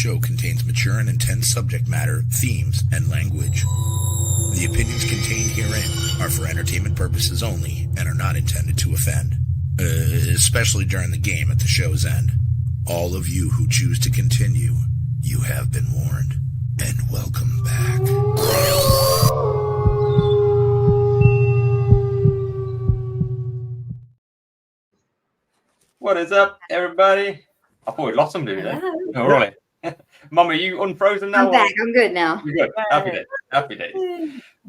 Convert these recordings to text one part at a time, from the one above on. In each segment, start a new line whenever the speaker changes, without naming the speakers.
show contains mature and intense subject matter, themes, and language. The opinions contained herein are for entertainment purposes only and are not intended to offend, especially during the game at the show's end. All of you who choose to continue, you have been warned, and welcome back.
What is up, everybody? I thought we lost somebody there. Oh, really? Mum, are you unfrozen now?
I'm back. I'm good now.
You're good. Happy days. Happy days.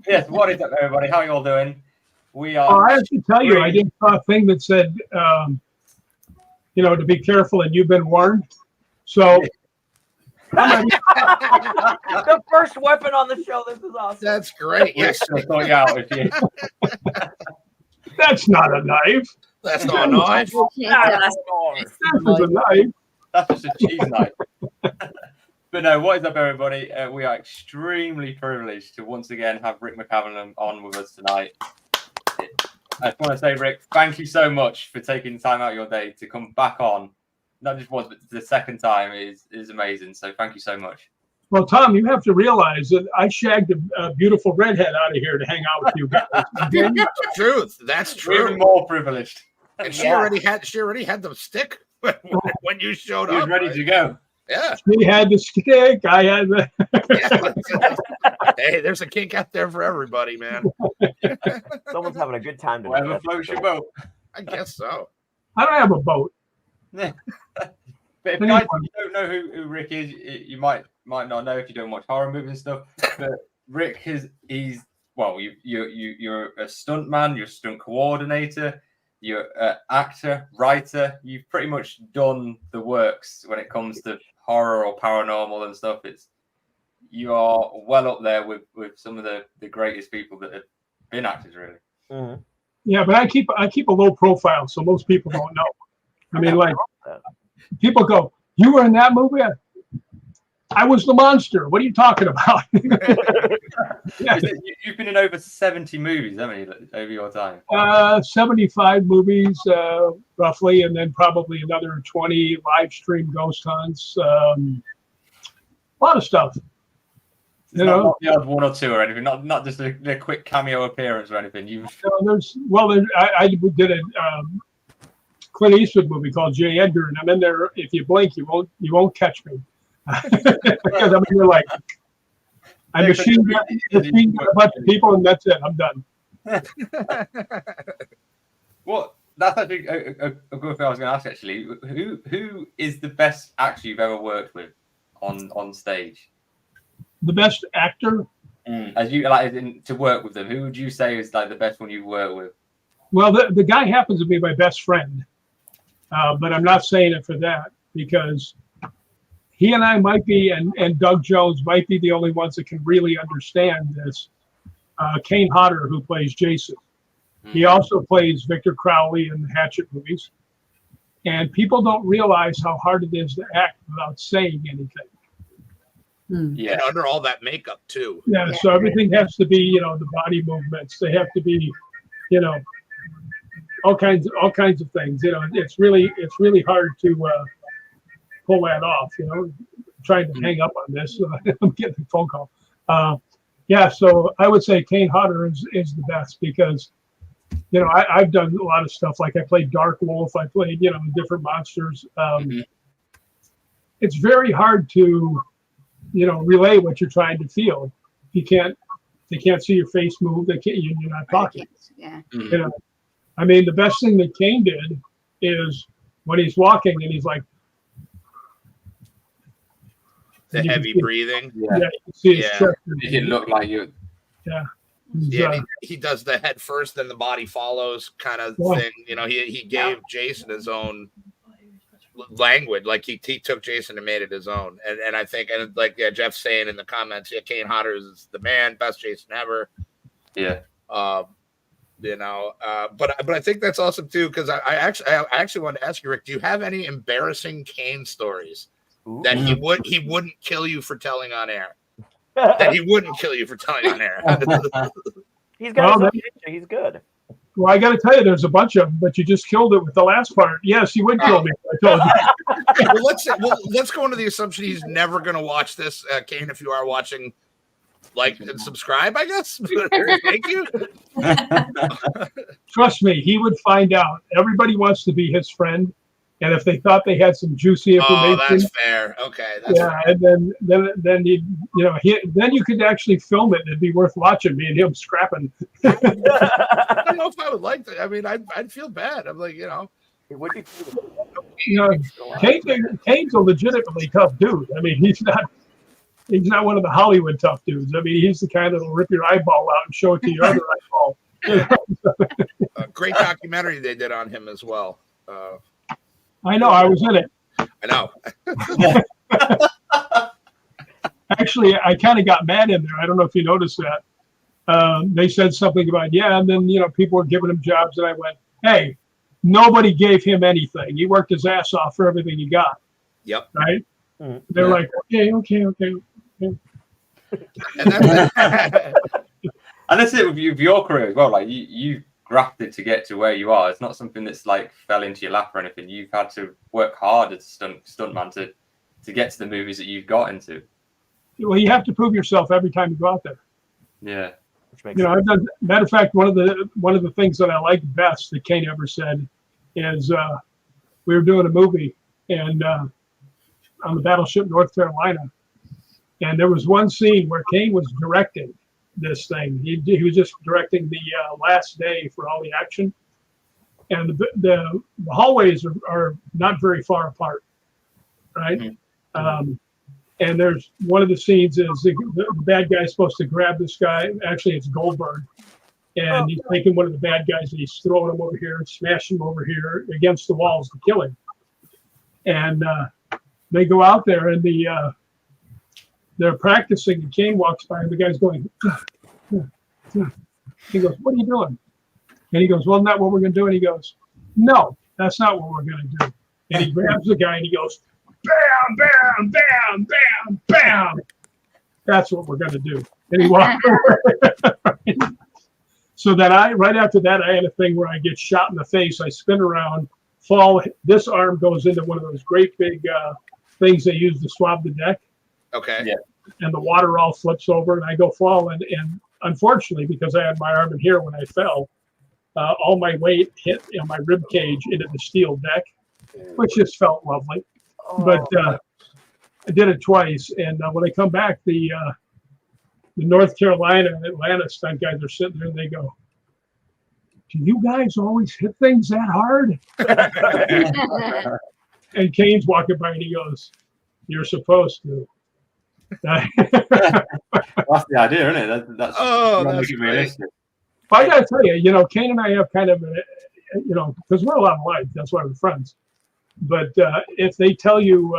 Yes, what is up, everybody? How are you all doing? We are.
I have to tell you, I just saw a thing that said, to be careful and you've been warned. So.
The first weapon on the show. This is awesome.
That's great. Yes.
That's not a knife.
That's not a knife.
This is a knife.
That's just a cheese knife. But no, what is up, everybody? We are extremely privileged to once again have Rick McCallum on with us tonight. I just want to say, Rick, thank you so much for taking time out of your day to come back on. Not just once, but the second time is amazing. So thank you so much.
Well, Tom, you have to realize that I shagged a beautiful redhead out of here to hang out with you guys.
That's the truth. That's true.
We're even more privileged.
And she already had the stick when you showed up.
She was ready to go.
Yeah.
She had the stick. I had the.
Hey, there's a kink out there for everybody, man.
Someone's having a good time tonight.
Whatever floats your boat.
I guess so.
I don't have a boat.
Yeah. But if guys you don't know who Rick is, you might not know if you don't watch horror movies and stuff. But Rick you're a stunt man, you're a stunt coordinator, you're an actor, writer. You've pretty much done the works when it comes to horror or paranormal and stuff. You are well up there with some of the greatest people that have been actors, really.
Mm-hmm.
Yeah, but I keep a low profile, so most people don't know. I mean, like, people go, "You were in that movie? I was the monster. What are you talking about?"
Yeah. You've been in over 70 movies, haven't you, over your time?
75 movies, roughly, and then probably another 20 live stream ghost hunts. A lot of stuff.
Not the odd one or two or anything. Not just a quick cameo appearance or anything.
I did a Clint Eastwood movie called J. Edgar, and I'm in there. If you blink, you won't catch me. Because I'm here like I machine gun a bunch of people, and that's it. I'm done.
Well, that's actually a good thing I was going to ask. Actually, who is the best actor you've ever worked with on stage?
The best actor?
As you to work with them, who would you say is like the best one you've worked with?
Well, the guy happens to be my best friend, but I'm not saying it for that because he and I might be, and Doug Jones might be the only ones that can really understand this. Kane Hodder, who plays Jason. He also plays Victor Crowley in the Hatchet movies. And people don't realize how hard it is to act without saying anything.
Yeah, and under all that makeup too.
Yeah, so everything has to be, the body movements. They have to be, all kinds of things. It's really hard to pull that off. Trying to hang up on this. I'm getting a phone call. So I would say Kane Hodder is the best because, I've done a lot of stuff. Like I played Dark Wolf. I played, different monsters. It's very hard to relay what you're trying to feel. They can't see your face move. You're not talking.
Yeah.
I mean, the best thing that Kane did is when he's walking and he's like
the heavy breathing.
Yeah, you can see his chest.
It didn't look like you.
Yeah.
He does the head first, then the body follows kind of thing. He gave Jason his own language, like he took Jason and made it his own, and I think, and like Jeff's saying in the comments, Kane Hodder is the man, best Jason ever.
But
I think that's awesome too, because I actually wanted to ask you, Rick, do you have any embarrassing Kane stories that he wouldn't kill you for telling on air? That he wouldn't kill you for telling on air.
He's got his own nature. He's good.
Well, I got to tell you, there's a bunch of them, but you just killed it with the last part. Yes, you would kill me. I told you.
Let's go into the assumption he's never going to watch this. Kane, if you are watching, like and subscribe, I guess. Thank you.
Trust me, he would find out. Everybody wants to be his friend, and if they thought they had some juicy information,
that's fair. Okay, that's fair.
and then then you could actually film it. It'd be worth watching. Me and him scrapping.
I don't know if I would like that. I mean, I'd feel bad. I'm like,
it would be.
Kane's a legitimately tough dude. I mean, he's not one of the Hollywood tough dudes. I mean, he's the kind that'll rip your eyeball out and show it to your other eyeball.
A great documentary they did on him as well.
I know, I was in it.
I know.
Actually, I kind of got mad in there. I don't know if you noticed that. They said something about, and then, people were giving him jobs, and I went, hey, nobody gave him anything. He worked his ass off for everything he got.
Yep.
Right? Mm-hmm. They're like, okay.
And that's it
with your career as well. Like you grafted to get to where you are. It's not something that's like fell into your lap or anything. You've had to work hard as a stuntman to get to the movies that you've got into.
Well, you have to prove yourself every time you go out there.
Yeah.
I've done, matter of fact, one of the things that I like best that Kane ever said is we were doing a movie and on the battleship North Carolina, and there was one scene where Kane was directing this thing. He was just directing the last day for all the action, and the hallways are not very far apart, right? Mm-hmm. And there's one of the scenes is the bad guy's supposed to grab this guy. Actually, it's Goldberg, and he's taking one of the bad guys and he's throwing him over here and smashing him over here against the walls to kill him. And they go out there and they're practicing. And Kane walks by and the guy's going. He goes, "What are you doing?" And he goes, "Well, not what we're going to do." And he goes, "No, that's not what we're going to do." And he grabs the guy and he goes, "Bam, bam, bam, bam, bam." That's what we're going to do. And he walked away. So then right after that, I had a thing where I get shot in the face. I spin around, fall. This arm goes into one of those great big things they use to swab the deck.
Okay.
Yeah.
And the water all flips over and I go fall. And unfortunately, because I had my arm in here when I fell, all my weight hit in my rib cage into the steel deck, which just felt lovely. But I did it twice. And when I come back, the North Carolina and Atlanta stunt guys are sitting there and they go, "Do you guys always hit things that hard?" And Kane's walking by and he goes, "You're supposed to."
That's the idea, isn't it? That's
realistic.
I got to tell you, Kane and I have kind of, because we're a lot alike. That's why we're friends. But if they tell you,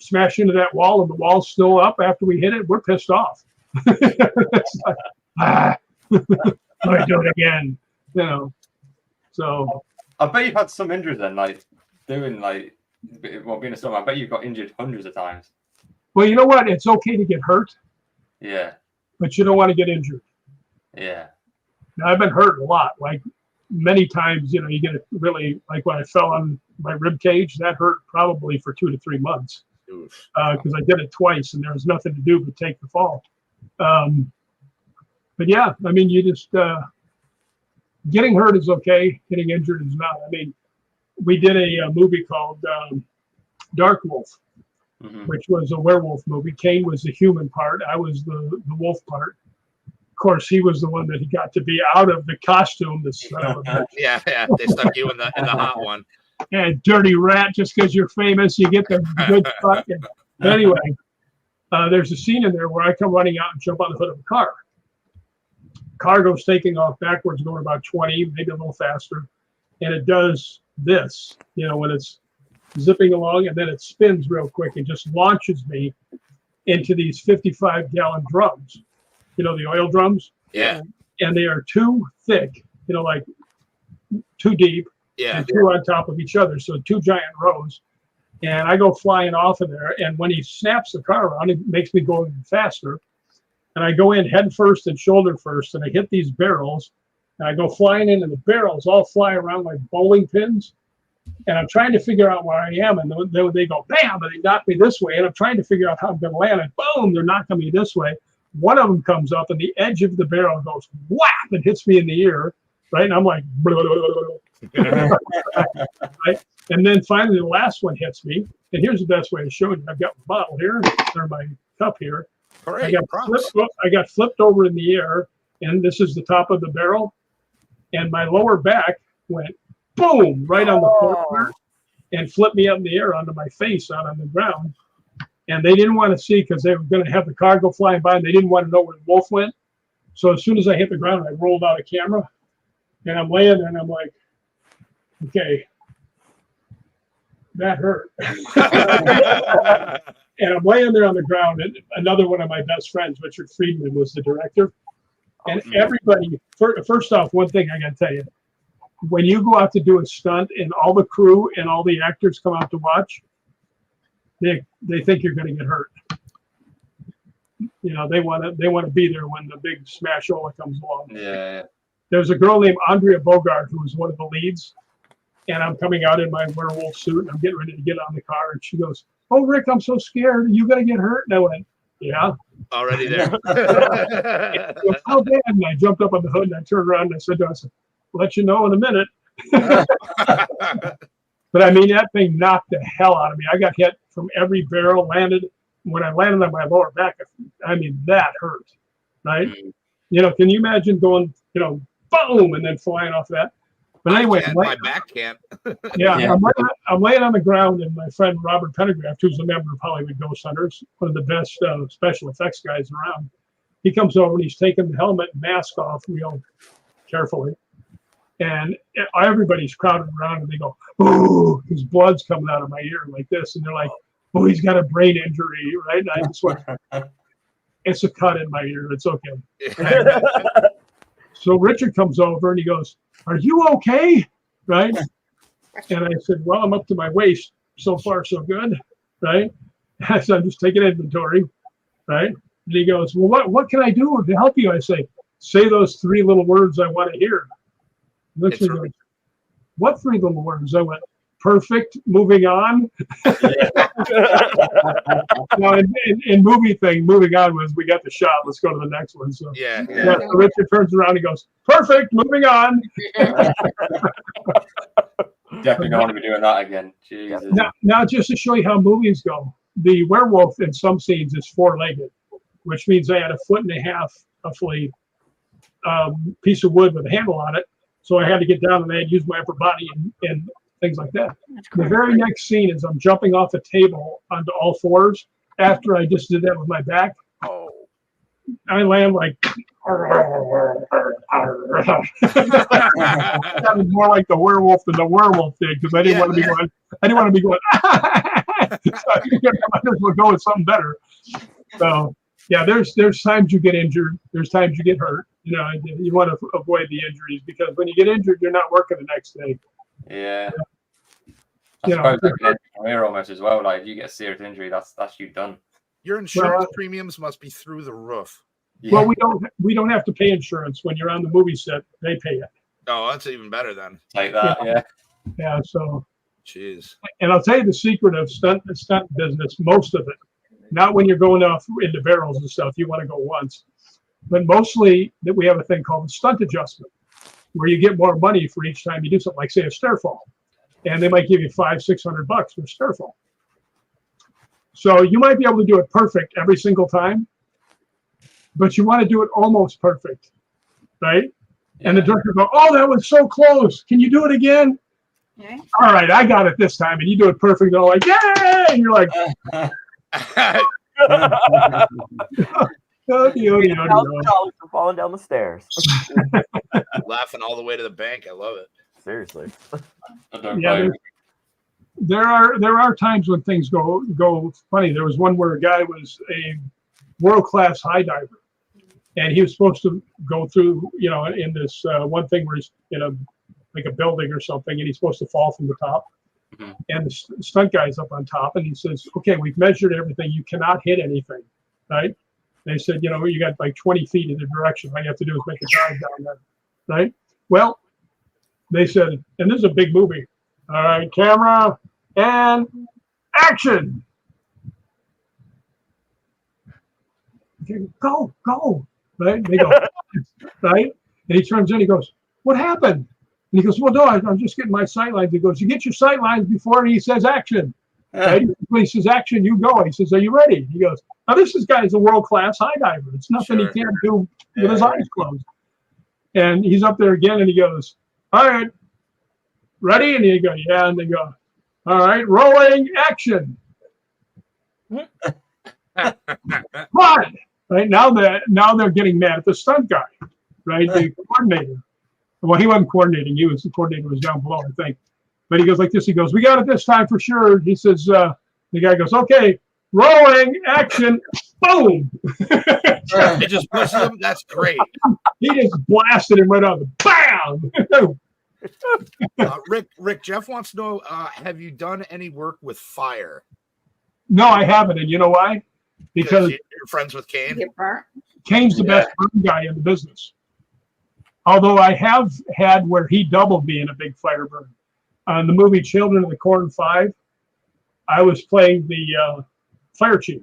smash into that wall and the wall's still up after we hit it, we're pissed off. It's like, let me do it again. So
I bet you've had some injuries then, like being a stuntman. I bet you've got injured hundreds of times.
Well, you know what? It's okay to get hurt.
Yeah.
But you don't want to get injured.
Yeah.
Now, I've been hurt a lot. Like many times, you get it really, like when I fell on my rib cage, that hurt probably for 2 to 3 months. Because I did it twice and there was nothing to do but take the fall. But yeah, I mean, you just, getting hurt is okay. Getting injured is not. I mean, we did a movie called Dark Wolf. Mm-hmm. Which was a werewolf movie. Kane was the human part. I was the wolf part. Of course, he was the one that he got to be out of the costume.
Yeah. They stuck you in the hot one.
And dirty rat, just because you're famous, you get the good spot. Anyway, there's a scene in there where I come running out and jump on the hood of a car. Car goes taking off backwards, going about 20, maybe a little faster. And it does this, when it's zipping along, and then it spins real quick and just launches me into these 55-gallon drums. The oil drums?
Yeah.
And they are too thick, like too deep, and two on top of each other. So 2 giant rows. And I go flying off of there. And when he snaps the car around, it makes me go even faster. And I go in head first and shoulder first, and I hit these barrels. And I go flying in, and the barrels all fly around like bowling pins. And I'm trying to figure out where I am. And they go, bam, and they knock me this way. And I'm trying to figure out how I'm going to land. And boom, they're knocking me this way. One of them comes up, and the edge of the barrel goes whap and hits me in the ear. Right. And I'm like, blah, blah, blah, blah. Right. And then finally, the last one hits me. And here's the best way to show you. I've got my bottle here, or my cup here.
Great,
I got flipped over in the air, and this is the top of the barrel. And my lower back went boom right on the floor and flipped me up in the air onto my face out on the ground. And they didn't want to see because they were going to have the car go flying by, and they didn't want to know where the wolf went. So as soon as I hit the ground, I rolled out a camera, and I'm laying there, and I'm like, okay, that hurt. And I'm laying there on the ground, and another one of my best friends, Richard Friedman, was the director. And everybody, first off, one thing I got to tell you, when you go out to do a stunt and all the crew and all the actors come out to watch, they think you're going to get hurt. You know, they want to be there when the big smashola comes along.
Yeah.
There's a girl named Andrea Bogart who was one of the leads, and I'm coming out in my werewolf suit, and I'm getting ready to get on the car, and she goes, "Oh, Rick, I'm so scared. Are you going to get hurt?" And I went, "Yeah."
Already there.
Goes, "How bad?" And I jumped up on the hood, and I turned around, and I said to her, "I'll let you know in a minute." But I mean, that thing knocked the hell out of me. I got hit from every barrel, landed. When I landed on my lower back, I mean, that hurt, right? You know, can you imagine going, you know, boom, and then flying off that? But anyway,
my back can't.
Yeah. I'm laying on the ground, and my friend Robert Pendergraft, who's a member of Hollywood Ghost Hunters, one of the best special effects guys around, he comes over and he's taking the helmet and mask off real carefully. And everybody's crowded around, and they go, "Ooh," his blood's coming out of my ear like this. And they're like, "Oh, he's got a brain injury," right? And I just went, "It's a cut in my ear. It's okay." So Richard comes over and he goes, "Are you okay?" Right? And I said, "Well, I'm up to my waist. So far, so good." Right? I said, "I'm just taking inventory." Right? And he goes, "Well, what can I do to help you?" I say those three little words I want to hear. Richard goes, "What three little words?" I went, "Perfect, moving on." Now, in moving on was we got the shot. Let's go to the next one. So
Yeah.
so Richard turns around and goes, "Perfect, moving on."
Definitely don't want to be doing that again. Jesus.
Now, just to show you how movies go, the werewolf in some scenes is four-legged, which means they had a foot and a half of a piece of wood with a handle on it. So I had to get down and I had to use my upper body and things like that. The very next scene is I'm jumping off a table onto all fours. After I just did that with my back, I land like that was more like the werewolf than the werewolf did, because I didn't want to be going. I didn't want to be going. So I might as well go with something better. So yeah, there's times you get injured. There's times you get hurt. You know, you want to avoid the injuries, because when you get injured, you're not working the next day.
Yeah. I suppose that can end your career almost as well. Like if you get a serious injury, that's you done.
Your insurance premiums must be through the roof.
Yeah. Well, we don't have to pay insurance when you're on the movie set. They pay it.
Oh, that's even better then.
Like that, yeah.
Yeah. So.
Jeez.
And I'll tell you the secret of stunt business. Most of it, not when you're going off into barrels and stuff. You want to go once, but mostly that we have a thing called the stunt adjustment, where you get more money for each time you do something, like say a stair fall, and they might give you $500-600 for a stair fall. So you might be able to do it perfect every single time, but you want to do it almost perfect, right? Yeah. And the director go, "Oh, that was so close. Can you do it again?" Okay. "All right, I got it this time." And you do it perfect. They're like, "Yay!" And you're like,
$1,000 for falling down the stairs.
Laughing all the way to the bank. I love it.
Seriously.
Yeah, there are times when things go funny. There was one where a guy was a world-class high diver, and he was supposed to go through, you know, in this one thing where he's in like a building or something, and he's supposed to fall from the top. Mm-hmm. And the stunt guy's up on top, and he says, "Okay, we've measured everything. You cannot hit anything," right? They said, "You know, you got like 20 feet in the direction. All you have to do is make a dive down there," right? Well, they said, and this is a big movie. All right, camera and action. Okay, go. Right? They go, right? And he turns in, he goes, what happened? And he goes, well, no, I'm just getting my sight lines. He goes, you get your sight lines before he says action. Right? When he says action, you go. He says, are you ready? He goes, now this guy's a world-class high diver. It's nothing he can't do with his eyes closed. And he's up there again, and he goes, all right, ready? And he goes, yeah. And they go, all right, rolling action. Come on. Right now they're getting mad at the stunt guy, right? The coordinator. Well, he wasn't coordinating. The coordinator was down below, I think. But he goes like this. He goes, we got it this time for sure. He says, the guy goes, okay, rolling action. Boom.
It just pushes him. That's great.
He just blasted him right out. Bam.
Rick, Jeff wants to know, have you done any work with fire?
No, I haven't. And you know why? Because
you're friends with Kane.
Kane's the best burn guy in the business. Although I have had where he doubled me in a big fire burn. On the movie Children of the Corn 5, I was playing the fire chief.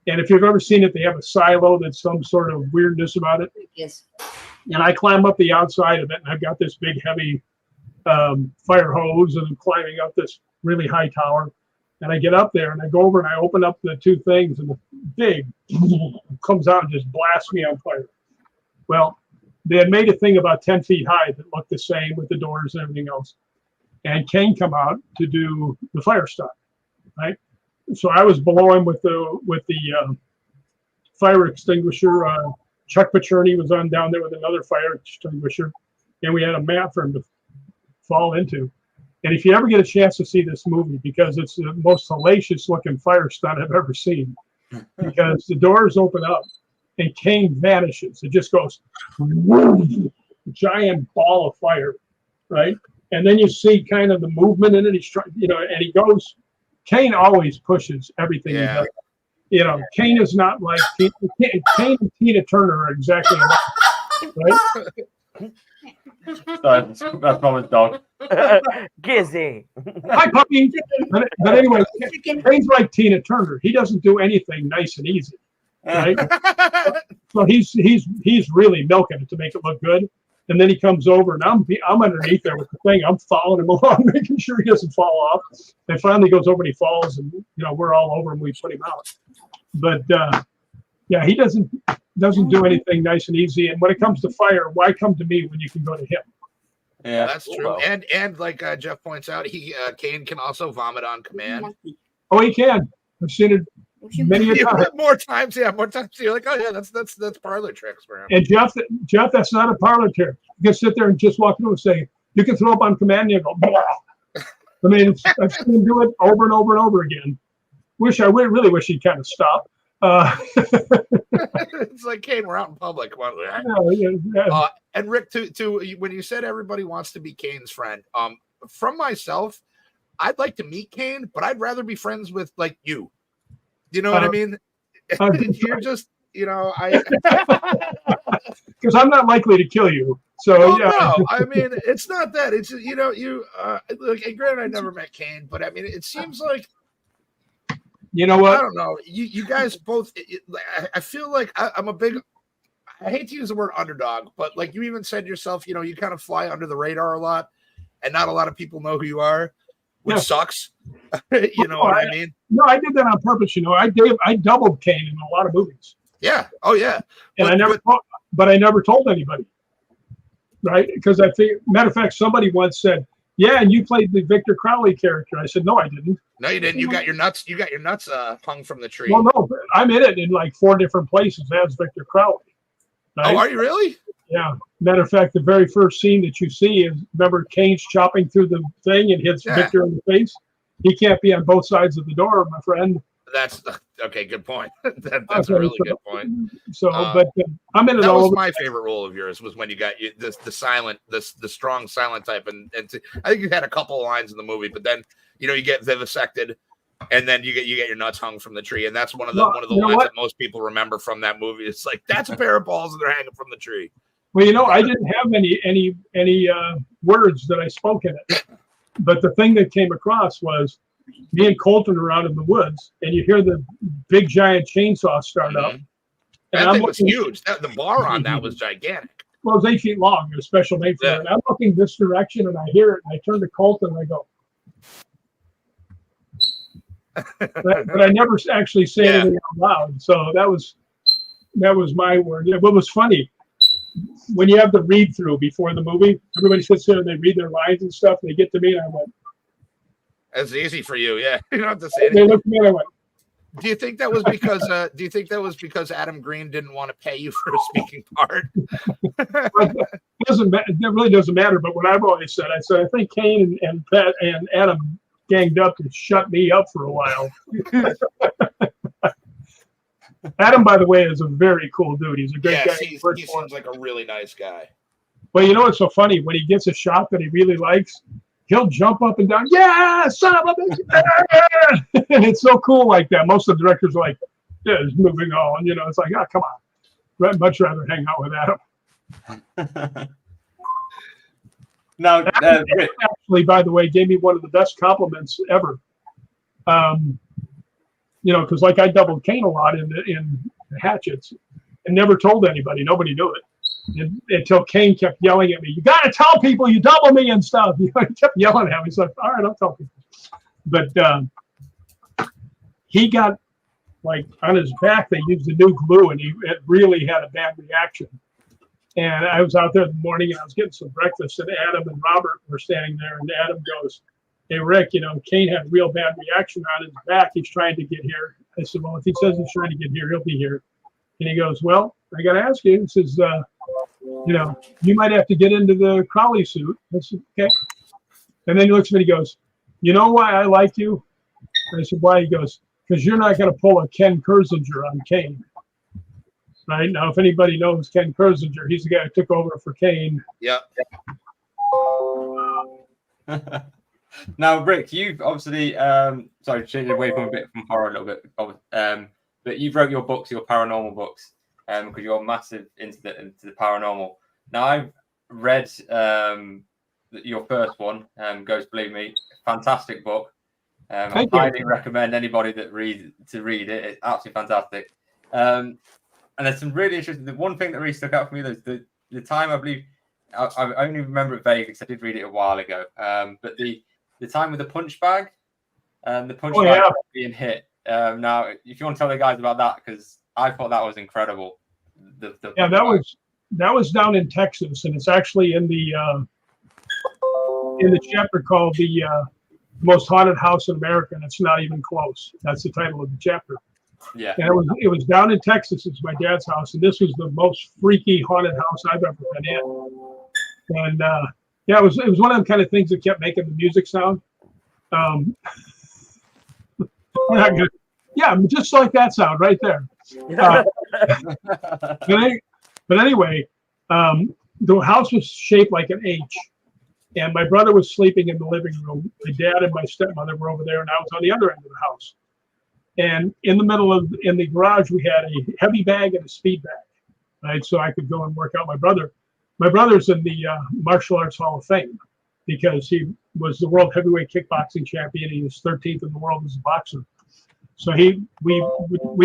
And if you've ever seen it, they have a silo that's some sort of weirdness about it.
Yes.
And I climb up the outside of it, and I've got this big, heavy fire hose, and I'm climbing up this really high tower. And I get up there, and I go over, and I open up the two things, and the big comes out and just blasts me on fire. Well, they had made a thing about 10 feet high that looked the same with the doors and everything else. And Kane come out to do the fire stuff, right? So I was below him with the fire extinguisher. Chuck Pacherny was on down there with another fire extinguisher, and we had a mat for him to fall into. And if you ever get a chance to see this movie, because it's the most hellacious looking fire stunt I've ever seen, because the doors open up and Kane vanishes. It just goes, whoosh, giant ball of fire, right? And then you see kind of the movement in it. He's trying, and he goes. Kane always pushes everything he does. Kane is not like Kane and Tina Turner are exactly alike, right?
Sorry, that's Mama's dog.
Gizzy.
Hi, puppy. But anyway, Kane's like Tina Turner. He doesn't do anything nice and easy, right? So he's really milking it to make it look good. And then he comes over, and I'm underneath there with the thing. I'm following him along, making sure he doesn't fall off. And finally goes over and he falls, and we're all over him. We put him out. But he doesn't do anything nice and easy. And when it comes to fire, why come to me when you can go to him?
Yeah,
that's true. And like Jeff points out, Kane can also vomit on command.
Oh, he can. I've seen it many a time.
More times. You're like, oh yeah, that's parlor tricks for him.
And Jeff, that's not a parlor trick. You can sit there and just walk through and say, you can throw up on command, and you go, blah. I mean, I've seen him do it over and over and over again. I really wish he'd kind of stop.
It's like, Kane, we're out in public. Come on. And Rick, to when you said everybody wants to be Kane's friend, from myself, I'd like to meet Kane, but I'd rather be friends with like you. You know what I mean? You're just, I
because I'm not likely to kill you. So
no, I mean, it's not that. It's look. And granted, I never met Kane, but I mean, it seems like.
You know what?
I don't know. You guys both. I feel like I'm a big. I hate to use the word underdog, but like you even said yourself, you kind of fly under the radar a lot, and not a lot of people know who you are, which sucks. You know what I mean?
No, I did that on purpose. I doubled Kane in a lot of movies.
Yeah. Oh yeah.
And I never told anybody. Right? Because I think, matter of fact, somebody once said, "Yeah, and you played the Victor Crowley character." I said, "No, I didn't."
No, you didn't. You got your nuts hung from the tree.
Well, no, I'm in it in like 4 different places as Victor Crowley. Right?
Oh, are you really?
Yeah. Matter of fact, the very first scene that you see is, remember, Kane's chopping through the thing and hits Victor in the face. He can't be on both sides of the door, my friend.
That's okay. Good point. That's a really good point.
So, but I'm in it.
That
all
was
over.
my favorite role of yours was when you got the strong silent type, and I think you had a couple of lines in the movie, but then you get vivisected, and then you get your nuts hung from the tree, and that's one of the lines that most people remember from that movie. It's like, that's a pair of balls, and they're hanging from the tree.
Well, I didn't have any words that I spoke in it, but the thing that came across was me and Colton are out in the woods, and you hear the big giant chainsaw start up. And
that thing was huge. The bar on that was gigantic.
Well, it was 8 feet long. It was special made for it. And I'm looking this direction, and I hear it, and I turn to Colton, and I go. but I never actually say anything out loud. So that was my word. What was funny, when you have the read through before the movie, everybody sits there and they read their lines and stuff. And they get to me, and I went.
That's easy for you, yeah. You don't have to say anything.
They looked at me, and I went.
Do you think that was because Adam Green didn't want to pay you for a speaking part?
It really doesn't matter. But what I've always said, I think Kane and Pat and Adam ganged up to shut me up for a while. Adam, by the way, is a very cool dude. He's a great guy.
He seems like a really nice guy.
Well, you know what's so funny? When he gets a shot that he really likes, he'll jump up and down. Yeah, son of a bitch! And it's so cool like that. Most of the directors are like, "Yeah, it's moving on." It's like, "Oh, come on." I'd much rather hang out with Adam.
Now,
actually, by the way, gave me one of the best compliments ever. Because like I doubled Kane a lot in the Hatchets, and never told anybody. Nobody knew it. Until Kane kept yelling at me, "You got to tell people you double me and stuff." He kept yelling at me. He's like, "All right, I'll tell people." But he got, like, on his back, they used a new glue, and it really had a bad reaction. And I was out there in the morning, and I was getting some breakfast, and Adam and Robert were standing there, and Adam goes, "Hey, Rick, Kane had a real bad reaction on his back. He's trying to get here." I said, "Well, if he says he's trying to get here, he'll be here." And he goes, "Well, I got to ask you." He says, "You might have to get into the Crowley suit." I said, "Okay." And then he looks at me and he goes, "You know why I like you?" I said, "Why?" He goes, "Because you're not going to pull a Ken Kersinger on Kane." Right? Now, if anybody knows Ken Kersinger, he's the guy who took over for Kane.
Yep.
Now, Rick, you've obviously, changing away from a bit from horror a little bit, but you've wrote your books, your paranormal books, because you're massive into the paranormal. Now, I've read your first one, Ghost Believe Me, fantastic book. I highly recommend anybody that read it. It's absolutely fantastic. And there's some really interesting. The one thing that really stuck out for me is the time, I believe, I only remember it vaguely because I did read it a while ago. But the time with the punch bag, the punch bag being hit. Now, if you want to tell the guys about that, because I thought that was incredible.
That was down in Texas, and it's actually in the chapter called the most haunted house in America, and it's not even close. That's the title of the chapter.
Yeah.
And it was down in Texas. It's my dad's house, and this was the most freaky haunted house I've ever been in. And it was one of them kind of things that kept making the music sound. Just like that sound right there. But anyway, the house was shaped like an H, and my brother was sleeping in the living room. My dad and my stepmother were over there, and I was on the other end of the house. And in the garage, we had a heavy bag and a speed bag, right? So I could go and work out. My brother's in the Martial Arts Hall of Fame because he was the world heavyweight kickboxing champion. He was 13th in the world as a boxer. So we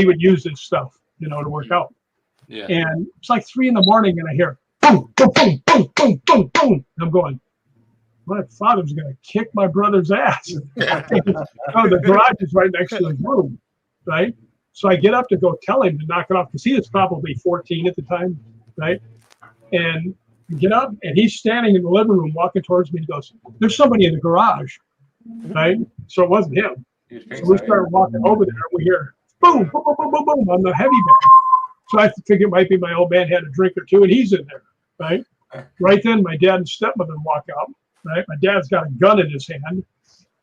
would use this stuff, to work out.
Yeah.
And it's like 3 a.m, and I hear boom, boom, boom, boom, boom, boom, boom. I'm going, my father's going to kick my brother's ass. The garage is right next to his room, right? So I get up to go tell him to knock it off because he was probably 14 at the time, right? And get up, and he's standing in the living room walking towards me. He goes, "There's somebody in the garage," right? So it wasn't him. So we started walking over there, and we hear boom, boom, boom, boom, boom, boom on the heavy bag. So I think it might be my old man had a drink or two, and he's in there, right? Right then, my dad and stepmother walk out, right? My dad's got a gun in his hand,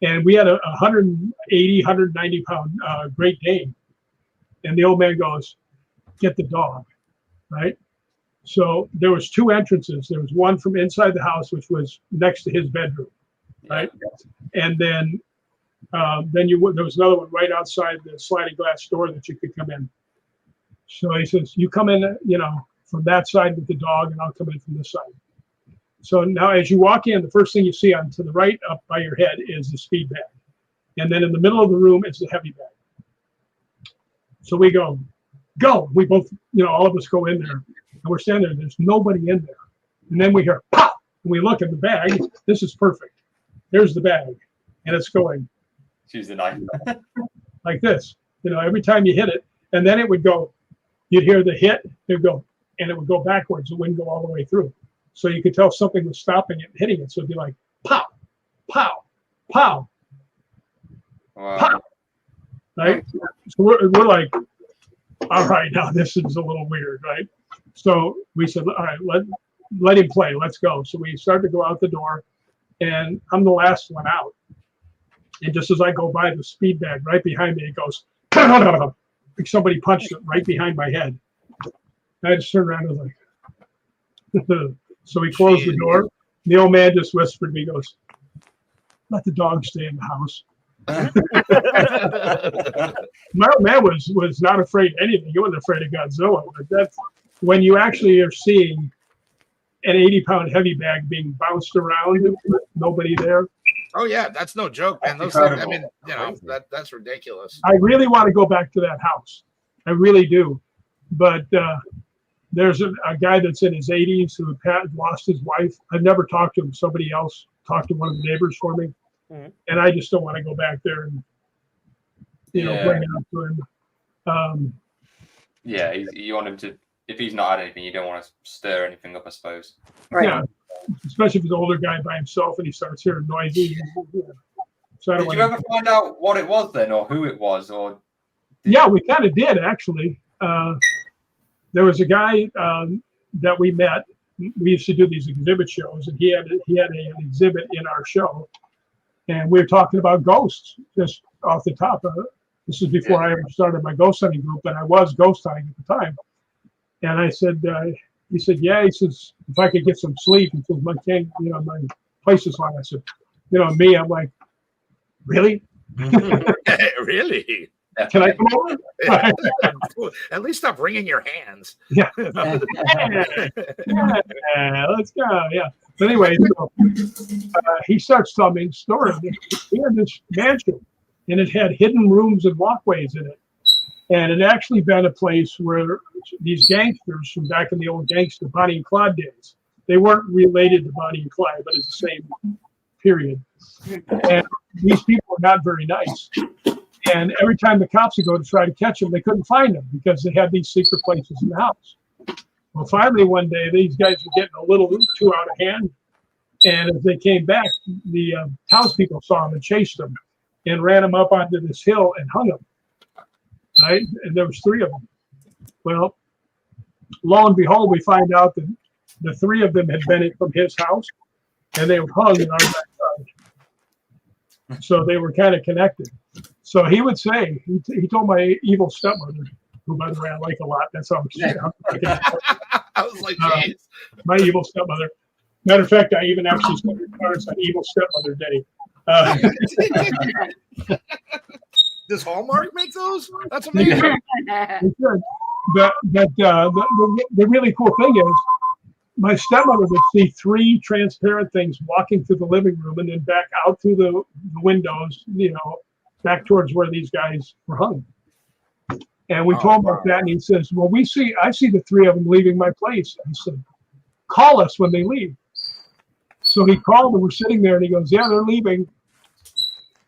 and we had a 180, 190-pound Great Dane. And the old man goes, "Get the dog," right? So there was 2 entrances. There was one from inside the house, which was next to his bedroom, right? And then there was another one right outside the sliding glass door that you could come in. So he says, "You come in, from that side with the dog, and I'll come in from this side. So now as you walk in, the first thing you see on to the right up by your head is the speed bag. And then in the middle of the room is the heavy bag. So we go. We both, all of us go in there. And we're standing there. There's nobody in there. And then we hear pop. And we look at the bag. This is perfect. There's the bag. And it's going.
Choose the knife.
Like this. Every time you hit it. And then it would go. You'd hear the hit. It would go. And it would go backwards. It wouldn't go all the way through. So you could tell something was stopping it and hitting it. So it'd be like pow, pow, pow,
Wow.
pow. Right? So we're like, all right, now this is a little weird, right? So we said, all right, let him play. Let's go. So we start to go out the door, and I'm the last one out. And just as I go by, the speed bag right behind me, it goes, like somebody punched it right behind my head. And I just turned around and was like, so we closed the door. The old man just whispered to me, goes, let the dog stay in the house. My old man was not afraid of anything. He wasn't afraid of Godzilla. But that's when you actually are seeing an 80-pound heavy bag being bounced around with nobody there.
Oh yeah, that's no joke, man. Those things, I mean, that's ridiculous.
I really want to go back to that house. I really do. But there's a guy that's in his 80s who had lost his wife. I've never talked to him. Somebody else talked to one of the neighbors for me. Mm-hmm. And I just don't want to go back there and, bring it up to him.
You want him to, if he's not had anything, you don't want to stir anything up, I suppose.
Right. Yeah, especially if he's an older guy by himself and he starts hearing noises. So
did you ever find out what it was then, or who it was? Or
yeah, we kind of did, actually. There was a guy that we met. We used to do these exhibit shows, and he had an exhibit in our show. And we were talking about ghosts just off the top of it. This is before I ever started my ghost hunting group, and I was ghost hunting at the time. And I said, he said, yeah, he says, if I could get some sleep, he says, my place is long. I said, me, I'm like, really?
Really?
Can I come over?
At least stop wringing your hands.
Yeah. Let's go. Yeah. But anyway, so, he starts telling me the story. He had this mansion, and it had hidden rooms and walkways in it. And it actually been a place where these gangsters from back in the old gangster Bonnie and Clyde days, they weren't related to Bonnie and Clyde, but it's the same period. And these people are not very nice. And every time the cops would go to try to catch them, they couldn't find them because they had these secret places in the house. Well, finally, one day, these guys were getting a little too out of hand. And as they came back, the townspeople saw them and chased them and ran them up onto this hill and hung them. Right? And there was 3 of them. Well, lo and behold, we find out that the 3 of them had been from his house, and they were hung in our backyard. So they were kind of connected. So he would say, he told my evil stepmother, who, by the way, I like a lot. That's how
I was like, geez.
My evil stepmother. Matter of fact, I even actually sent cards on Evil Stepmother Day.
Does Hallmark make those? That's amazing.
But the really cool thing is, my stepmother would see 3 transparent things walking through the living room and then back out through the windows, back towards where these guys were hung. And we told him about that, and he says, well, I see the 3 of them leaving my place. I said, call us when they leave. So he called, and we're sitting there, and he goes, yeah, they're leaving.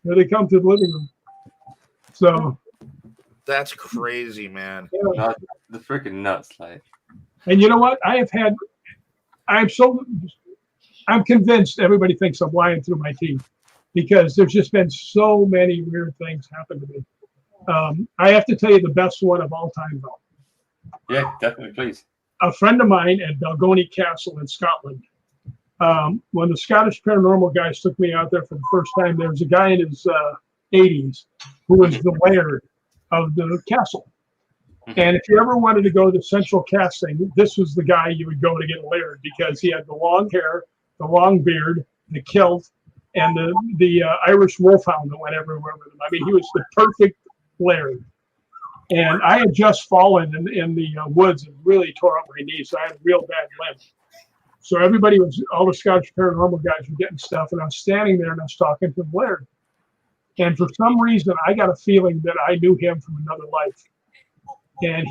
Here they come to the living room. So
that's crazy, man.
Yeah, the freaking nuts, like.
And you know what? I'm convinced everybody thinks I'm lying through my teeth because there's just been so many weird things happen to me. I have to tell you the best one of all time, though.
Yeah, definitely, please. A
friend of mine at Balgony Castle in Scotland. When the Scottish paranormal guys took me out there for the first time, there was a guy in his 80s who was the laird of the castle. And if you ever wanted to go to central casting, this was the guy you would go to get a laird because he had the long hair, the long beard, the kilt, and the Irish wolfhound that went everywhere with him. I mean, he was the perfect laird. And I had just fallen in the woods and really tore up my knee. So I had a real bad limp. So all the Scottish Paranormal guys were getting stuff. And I was standing there and I was talking to Laird. And for some reason, I got a feeling that I knew him from another life. And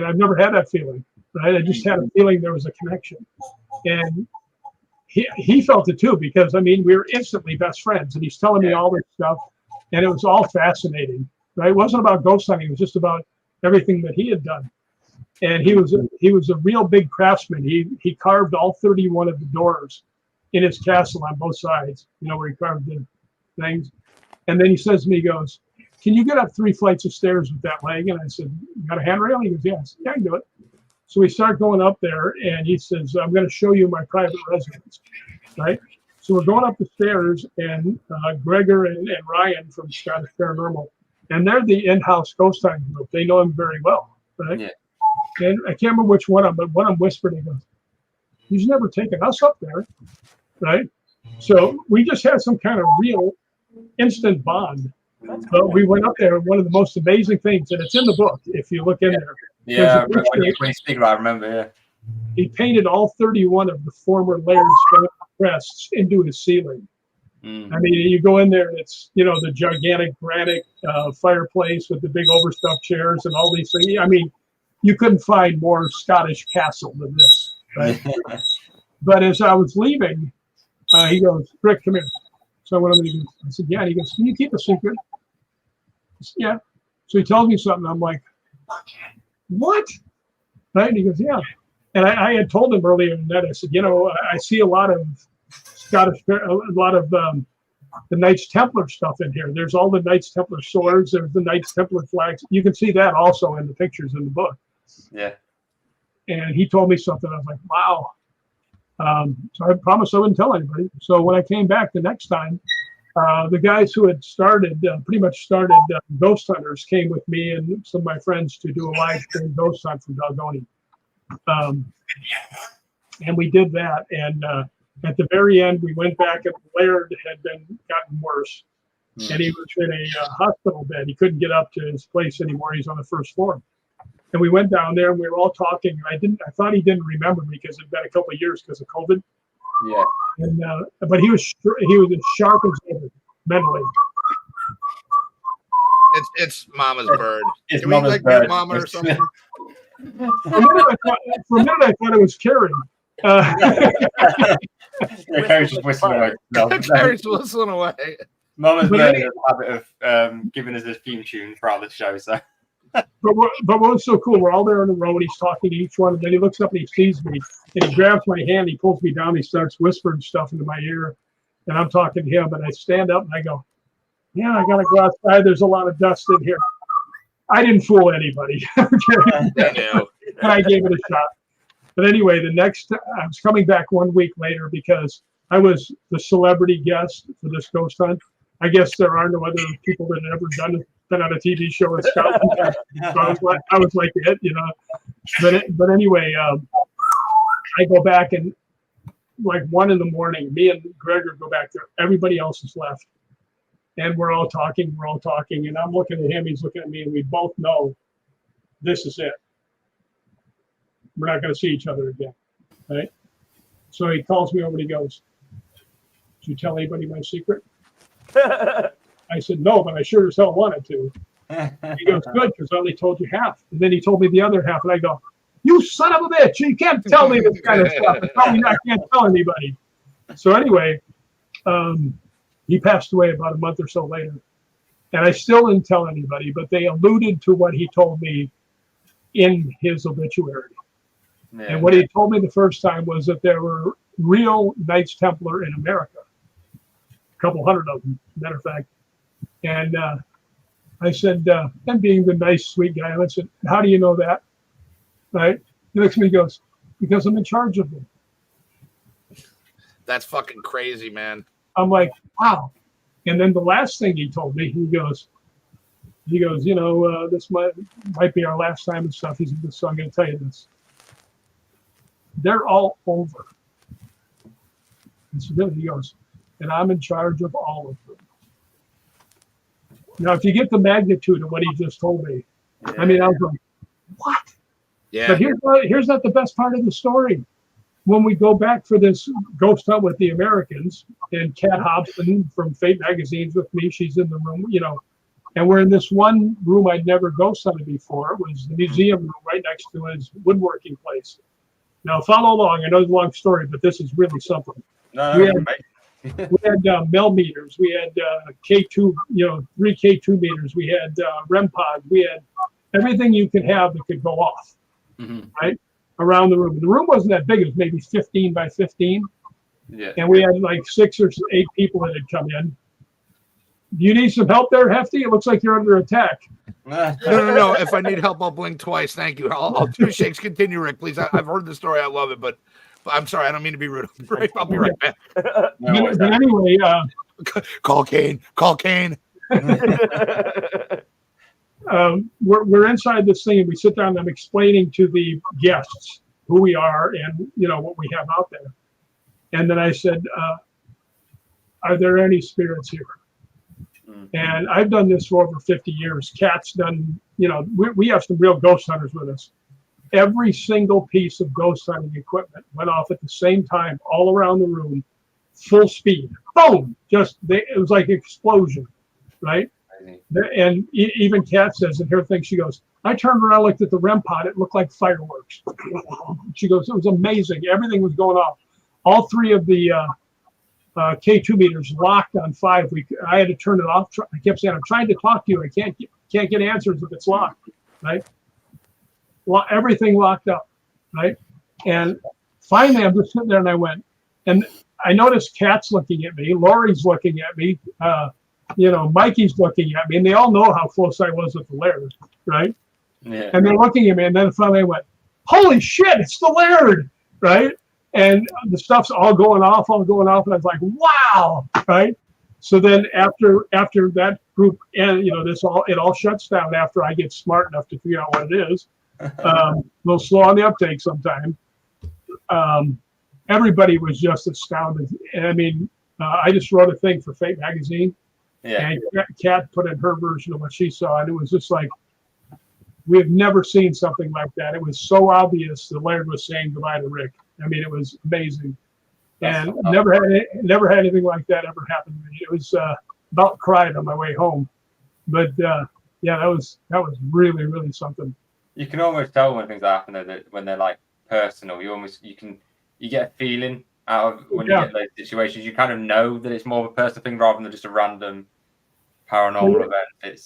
I've never had that feeling, right? I just had a feeling there was a connection. And he felt it too, because, I mean, we were instantly best friends. And he's telling me all this stuff. And it was all fascinating. Right? It wasn't about ghost hunting. It was just about everything that he had done. And he was a real big craftsman. He carved all 31 of the doors in his castle on both sides, where he carved the things. And then he says to me, he goes, "Can you get up 3 flights of stairs with that leg?" And I said, "You got a handrail?" He goes, "Yes." "Yeah, I can do it." So we start going up there, and he says, "I'm going to show you my private residence." Right? So we're going up the stairs, and Gregor and Ryan from Scottish Paranormal, and they're the in-house ghost hunting group. They know him very well, right? Yeah. And I can't remember which one of them, but one of them whispered, he goes, "He's never taken us up there," right? So we just had some kind of real instant bond. But we went up there, and one of the most amazing things, and it's in the book if you look in there.
Yeah, when you speak about it, I remember, yeah.
He painted all 31 of the former Laird's crests into his ceiling. I mean, you go in there and it's, the gigantic granite fireplace with the big overstuffed chairs and all these things. I mean, you couldn't find more Scottish castle than this, right? But as I was leaving, he goes, "Rick, come here." So I went over and I said, "Yeah." And he goes, "Can you keep a secret?" I said, "Yeah." So he tells me something. I'm like, "What?" Right? And he goes, "Yeah." And I had told him earlier in that, I said, I see a lot of the Knights Templar stuff in here. There's all the Knights Templar swords. There's the Knights Templar flags. You can see that also in the pictures in the book.
Yeah.
And he told me something. I was like, wow. So I promised I wouldn't tell anybody. So when I came back the next time, the guys who had pretty much started Ghost Hunters came with me and some of my friends to do a live stream ghost hunt from Dalgony. And we did that. And at the very end, we went back and Laird had gotten worse. And he was in a hospital bed. He couldn't get up to his place anymore. He's on the first floor. And we went down there and we were all talking. And I thought he didn't remember me because it'd been a couple of years because of COVID.
Yeah.
And but he was as sharp as ever mentally.
It's Mama's bird.
It's
Can
Mama's
we
bird.
Mama or something?
For a minute I thought it was Carrie.
Carrie's just whistling away. No,
Carrie's whistling away.
Mama's bird has a habit of giving us a theme tune throughout the show. So.
But what's so cool, we're all there in a row and he's talking to each one, and then he looks up and he sees me and he grabs my hand, he pulls me down, he starts whispering stuff into my ear, and I'm talking to him, and I stand up and I go, "Yeah, I gotta go outside, there's a lot of dust in here." I didn't fool anybody. And I gave it a shot. But anyway, I was coming back 1 week later because I was the celebrity guest for this ghost hunt. I guess there are no other people that have ever been on a TV show in Scotland. So I was like it, But anyway, I go back and like 1 a.m, me and Gregor go back there. Everybody else is left. And we're all talking, and I'm looking at him, he's looking at me, and we both know this is it. We're not going to see each other again, right? So he calls me over and he goes, "Did you tell anybody my secret?" I said, "No, but I sure as hell wanted to." He goes, "Good, because I only told you half." And then he told me the other half, and I go, "You son of a bitch, you can't tell me this kind of stuff. And tell me I can't tell anybody." So anyway, he passed away about a month or so later. And I still didn't tell anybody, but they alluded to what he told me in his obituary. Yeah. And what he told me the first time was that there were real Knights Templar in America. A couple hundred of them, matter of fact. And I said, and being the nice, sweet guy, I said, "How do you know that?" Right? He looks at me and goes, "Because I'm in charge of them."
That's fucking crazy, man.
I'm like, wow. And then the last thing he told me, he goes, this might be our last time and stuff. He said, "So I'm going to tell you this. They're all over." And so then he goes, "And I'm in charge of all of them." Now, if you get the magnitude of what he just told me, I mean, I was like, what?
Yeah.
But here's not the best part of the story. When we go back for this ghost hunt with the Americans, and Kat Hobson from Fate Magazine's with me, she's in the room, and we're in this one room I'd never ghost hunted before. It was the museum room right next to his woodworking place. Now, follow along. I know it's a long story, but this is really something. We had millimeters. We had K2, 3 K2 meters. We had REM pods. We had everything you could have that could go off, right, around the room. The room wasn't that big. It was maybe 15 by 15.
Yeah.
And we had like 6 or 8 people that had come in. Do you need some help there, Hefty? It looks like you're under attack.
No. If I need help, I'll blink twice. Thank you. I'll 2 shakes. Continue, Rick, please. I've heard the story. I love it, but I'm sorry. I don't mean to be rude. I'll be right back.
But anyway,
Call Kane.
we're inside this thing, and we sit down and I'm explaining to the guests who we are and what we have out there. And then I said, are there any spirits here? And I've done this for over 50 years. Kat's done, we have some real ghost hunters with us. Every single piece of ghost hunting equipment went off at the same time, all around the room, full speed. Boom! It was like an explosion, right? And even Kat says, and her thing, she goes, I turned around, looked at the REM pod, it looked like fireworks. She goes, it was amazing. Everything was going off. All 3 of the K2 meters locked on 5. I had to turn it off. I kept saying, I'm trying to talk to you. I can't get answers if it's locked, right? Well, everything locked up, right? And finally, I'm just sitting there, and I went, and I noticed Kat's looking at me, Lori's looking at me, Mikey's looking at me, and they all know how close I was with the Laird, right?
Yeah.
And they're looking at me, and then finally I went, holy shit, it's the Laird, right? And the stuff's all going off, and I was like, wow, right? So then after that group, and it all shuts down after I get smart enough to figure out what it is. A little slow on the uptake sometimes. Everybody was just astounded. And I mean, I just wrote a thing for Fate Magazine.
Yeah.
And Kat put in her version of what she saw, and it was just like, we have never seen something like that. It was so obvious the Laird was saying goodbye to Rick. I mean, it was amazing, and never had anything like that ever happen to me. It was about cried on my way home, but that was really, really something.
You can almost tell when things happen that when they're like personal. You get a feeling out of when you get those situations. You kind of know that it's more of a personal thing rather than just a random paranormal event.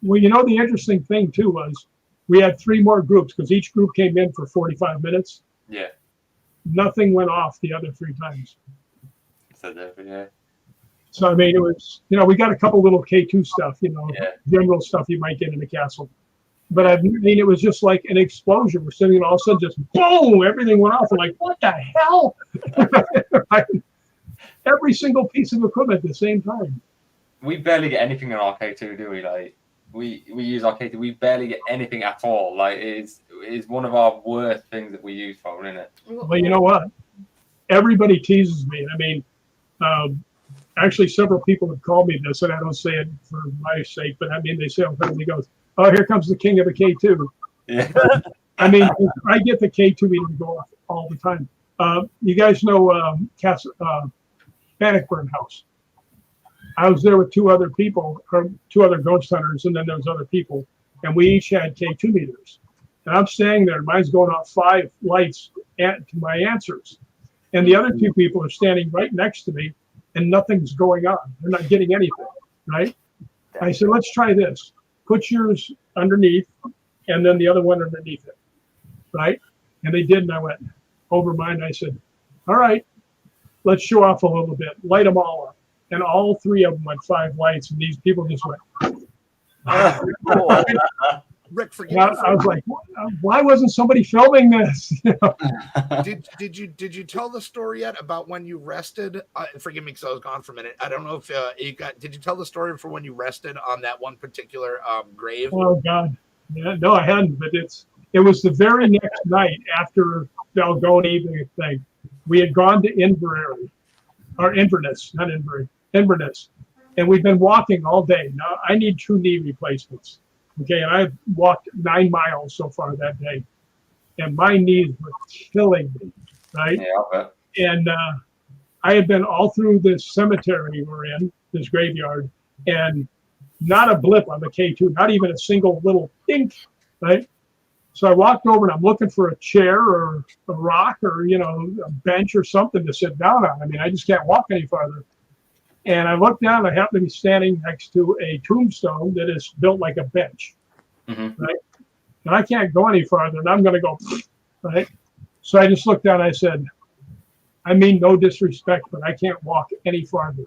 Well, the interesting thing too was we had 3 more groups because each group came in for 45 minutes.
Yeah.
Nothing went off the other 3 times. So, I mean, it was, we got a couple little K2 stuff, general stuff you might get in a castle. But I mean, it was just like an explosion. We're sitting, and all of a sudden, just boom, everything went off. I'm like, what the hell? Every single piece of equipment at the same time.
We barely get anything in our K2, do we? Like, we use our K2. We barely get anything at all. Like, it's one of our worst things that we use for, isn't it?
Well, you know what? Everybody teases me. I mean, actually, several people have called me this, and I don't say it for my sake, but I mean, they say, he goes, oh, here comes the king of the K2.
Yeah.
I mean, I get the K2 meter to go off all the time. You guys know Bannockburn House. I was there with 2 other people, or 2 other ghost hunters, and then there was other people, and we each had K2 meters. And I'm staying there. Mine's going off 5 lights to my answers. And the other 2 people are standing right next to me, and nothing's going on. They're not getting anything, right? I said, let's try this. Put yours underneath, and then the other one underneath it, right? And they did, and I went over mine. I said, all right, let's show off a little bit. Light them all up. And all 3 of them went 5 lights, and these people just went.
Rick, forget.
I was like, why wasn't somebody filming this?
Did you tell the story yet about when you rested? Forgive me, because I was gone for a minute. I don't know if did you tell the story for when you rested on that one particular grave?
Oh God, no, I hadn't. But it was the very next night after the Algoni thing. We had gone to Inverness, not Inverary, Inverness, And we've been walking all day. Now I need 2 knee replacements. Okay, and I've walked 9 miles so far that day, and my knees were killing me, right?
Yeah, I bet.
And I had been all through this cemetery we're in, this graveyard, and not a blip on the K2, not even a single little dink, right? So I walked over and I'm looking for a chair or a rock or, you know, a bench or something to sit down on. I mean, I just can't walk any farther. And I looked down, I happened to be standing next to a tombstone that is built like a bench, right? And I can't go any farther, and I'm going to go, right? So I just looked down, I said, I mean, no disrespect, but I can't walk any farther,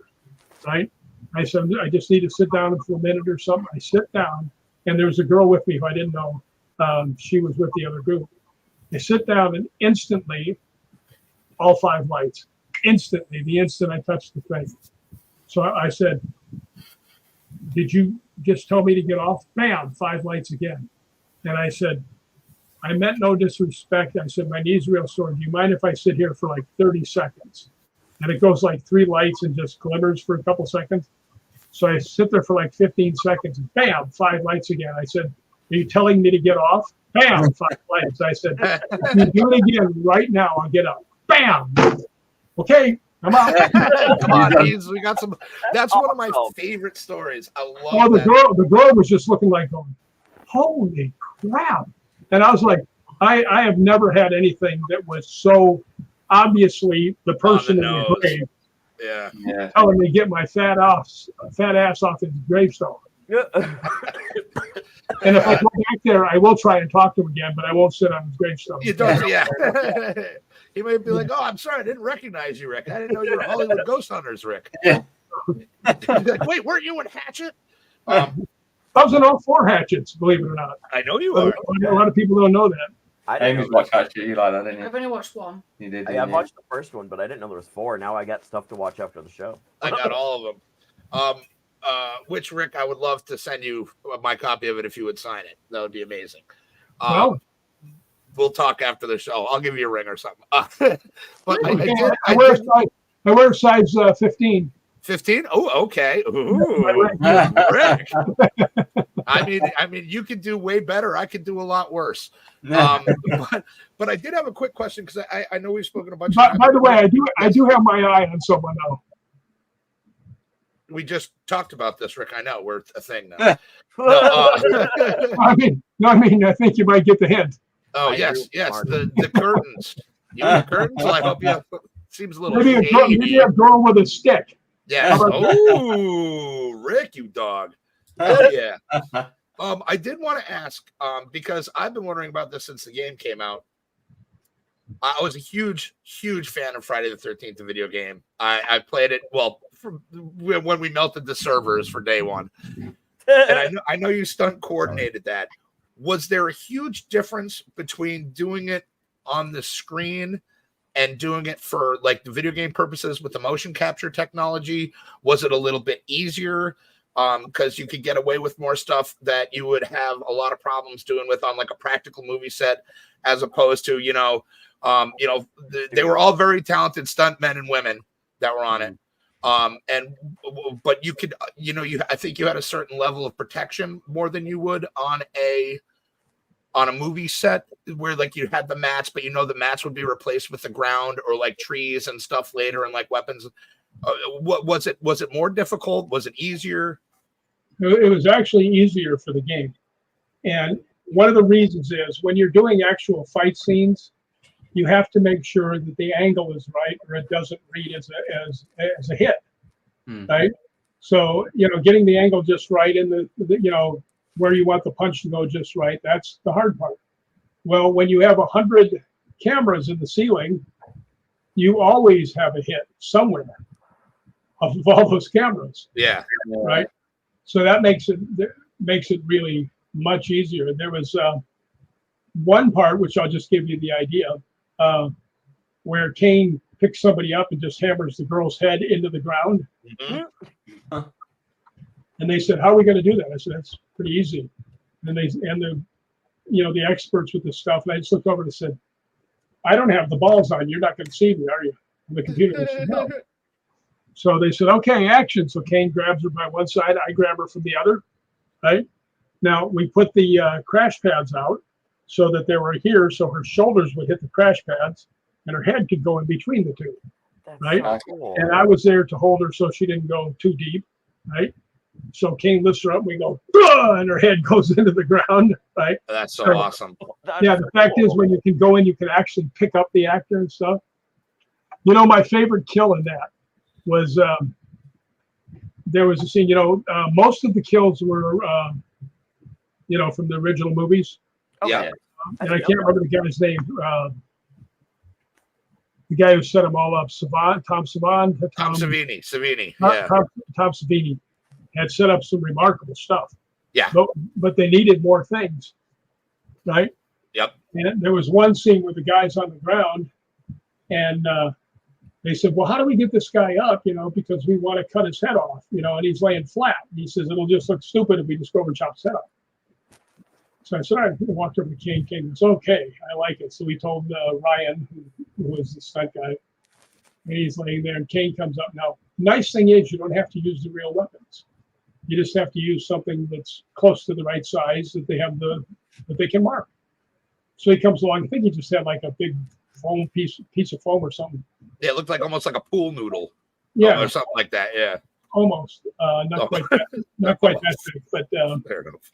right? I said, I just need to sit down for a minute or something. I sit down, and there was a girl with me who I didn't know. She was with the other group. I sit down, and instantly, all 5 lights. Instantly, the instant I touched the thing. So I said, did you just tell me to get off? Bam, 5 lights again. And I said, I meant no disrespect. I said, my knee's real sore. Do you mind if I sit here for like 30 seconds? And it goes like 3 lights and just glimmers for a couple seconds. So I sit there for like 15 seconds and bam, 5 lights again. I said, are you telling me to get off? Bam, 5 lights. I said, if you do it again right now, I'll get up. Bam. Okay. I'm out.
Come on, we got some. That's one of my favorite stories. I love that.
The girl was just looking like going, holy crap. And I was like, I have never had anything that was so obviously the person in the grave.
Yeah.
Telling me to get my fat ass off his gravestone. And if I go back there, I will try and talk to him again, but I won't sit on his gravestone.
You don't, yeah. He might be like, "Oh, I'm sorry, I didn't recognize you, Rick. I didn't know you were Hollywood Ghost Hunters, Rick."
Yeah.
Like, wait, weren't you in Hatchet?
I was in all 4 Hatchets, believe it or not.
I know you are.
A lot of people don't know that.
I didn't
Amy's
know
watched Hatchet. You like that, didn't you?
I've only watched 1.
You did.
I watched the first one, but I didn't know there was 4. Now I got stuff to watch after the show.
I got all of them. Which, Rick, I would love to send you my copy of it if you would sign it. That would be amazing. We'll talk after the show. I'll give you a ring or something. But
I wear size 15.
15? Oh, okay. Ooh, Rick. I mean, you could do way better. I could do a lot worse. But I did have a quick question because I know we've spoken a bunch.
By the way, I do have my eye on someone now.
We just talked about this, Rick. I know we're a thing now. I
think you might get the hint.
Oh, yes. The curtains. You know the curtains? Well, I hope you have. Seems a little
maybe a girl with a stick.
Yeah. Oh, Rick, you dog. Oh, yeah. I did want to ask, because I've been wondering about this since the game came out. I was a huge fan of Friday the 13th, the video game. I played it, from when we melted the servers for day 1. And I know you stunt coordinated that. Was there a huge difference between doing it on the screen and doing it for like the video game purposes with the motion capture technology? Was it a little bit easier? Because you could get away with more stuff that you would have a lot of problems doing with on like a practical movie set, as opposed to, they were all very talented stuntmen and women that were on it. But you could, I think you had a certain level of protection more than you would on a movie set where like you had the mats, but the mats would be replaced with the ground or like trees and stuff later and like weapons. What was it? Was it more difficult? Was it easier?
It was actually easier for the game. And one of the reasons is when you're doing actual fight scenes, you have to make sure that the angle is right or it doesn't read as a hit, right? So, getting the angle just right in the where you want the punch to go just right, that's the hard part. Well, when you have 100 cameras in the ceiling, you always have a hit somewhere of all those cameras.
Yeah.
Right. So that makes it really much easier. There was one part, which I'll just give you the idea, where Kane picks somebody up and just hammers the girl's head into the ground.
Mm-hmm.
And they said, "How are we going to do that?" I said, "That's pretty easy." And the experts with this stuff. And I just looked over and said, "I don't have the balls on. You're not going to see me, are you?" And the computer said, "No." So they said, okay, action. So Kane grabs her by one side, I grab her from the other, right? Now we put the crash pads out so that they were here, so her shoulders would hit the crash pads and her head could go in between the two,
That's
right?
so cool.
And I was there to hold her so she didn't go too deep, right? So Kane lifts her up, we go, and her head goes into the ground, right?
That's so awesome.
That's
Yeah, the fact is, when you can go in, you can actually pick up the actor and stuff. You know, my favorite kill in that was there was a scene, most of the kills were, from the original movies.
Yeah.
And I can't remember the guy's name. The guy who set them all up, Tom Savini.
Tom Savini.
Tom,
Yeah.
Tom Savini had set up some remarkable stuff.
Yeah.
But they needed more things, right?
Yep.
And there was one scene where the guy's on the ground, and they said, well, how do we get this guy up, because we want to cut his head off, and he's laying flat. And he says, it'll just look stupid if we just go over and chop his head off. So I said, all right, I walked over to Kane. Kane goes, okay, I like it. So we told Ryan, who was the stunt guy, and he's laying there, and Kane comes up. Now, nice thing is you don't have to use the real weapons. You just have to use something that's close to the right size that they have that they can mark. So he comes along. I think he just had like a big foam piece of foam or something.
Yeah, it looked like almost like a pool noodle.
Yeah,
Or something like that. Yeah.
almost. Not quite that big, but
Fair enough.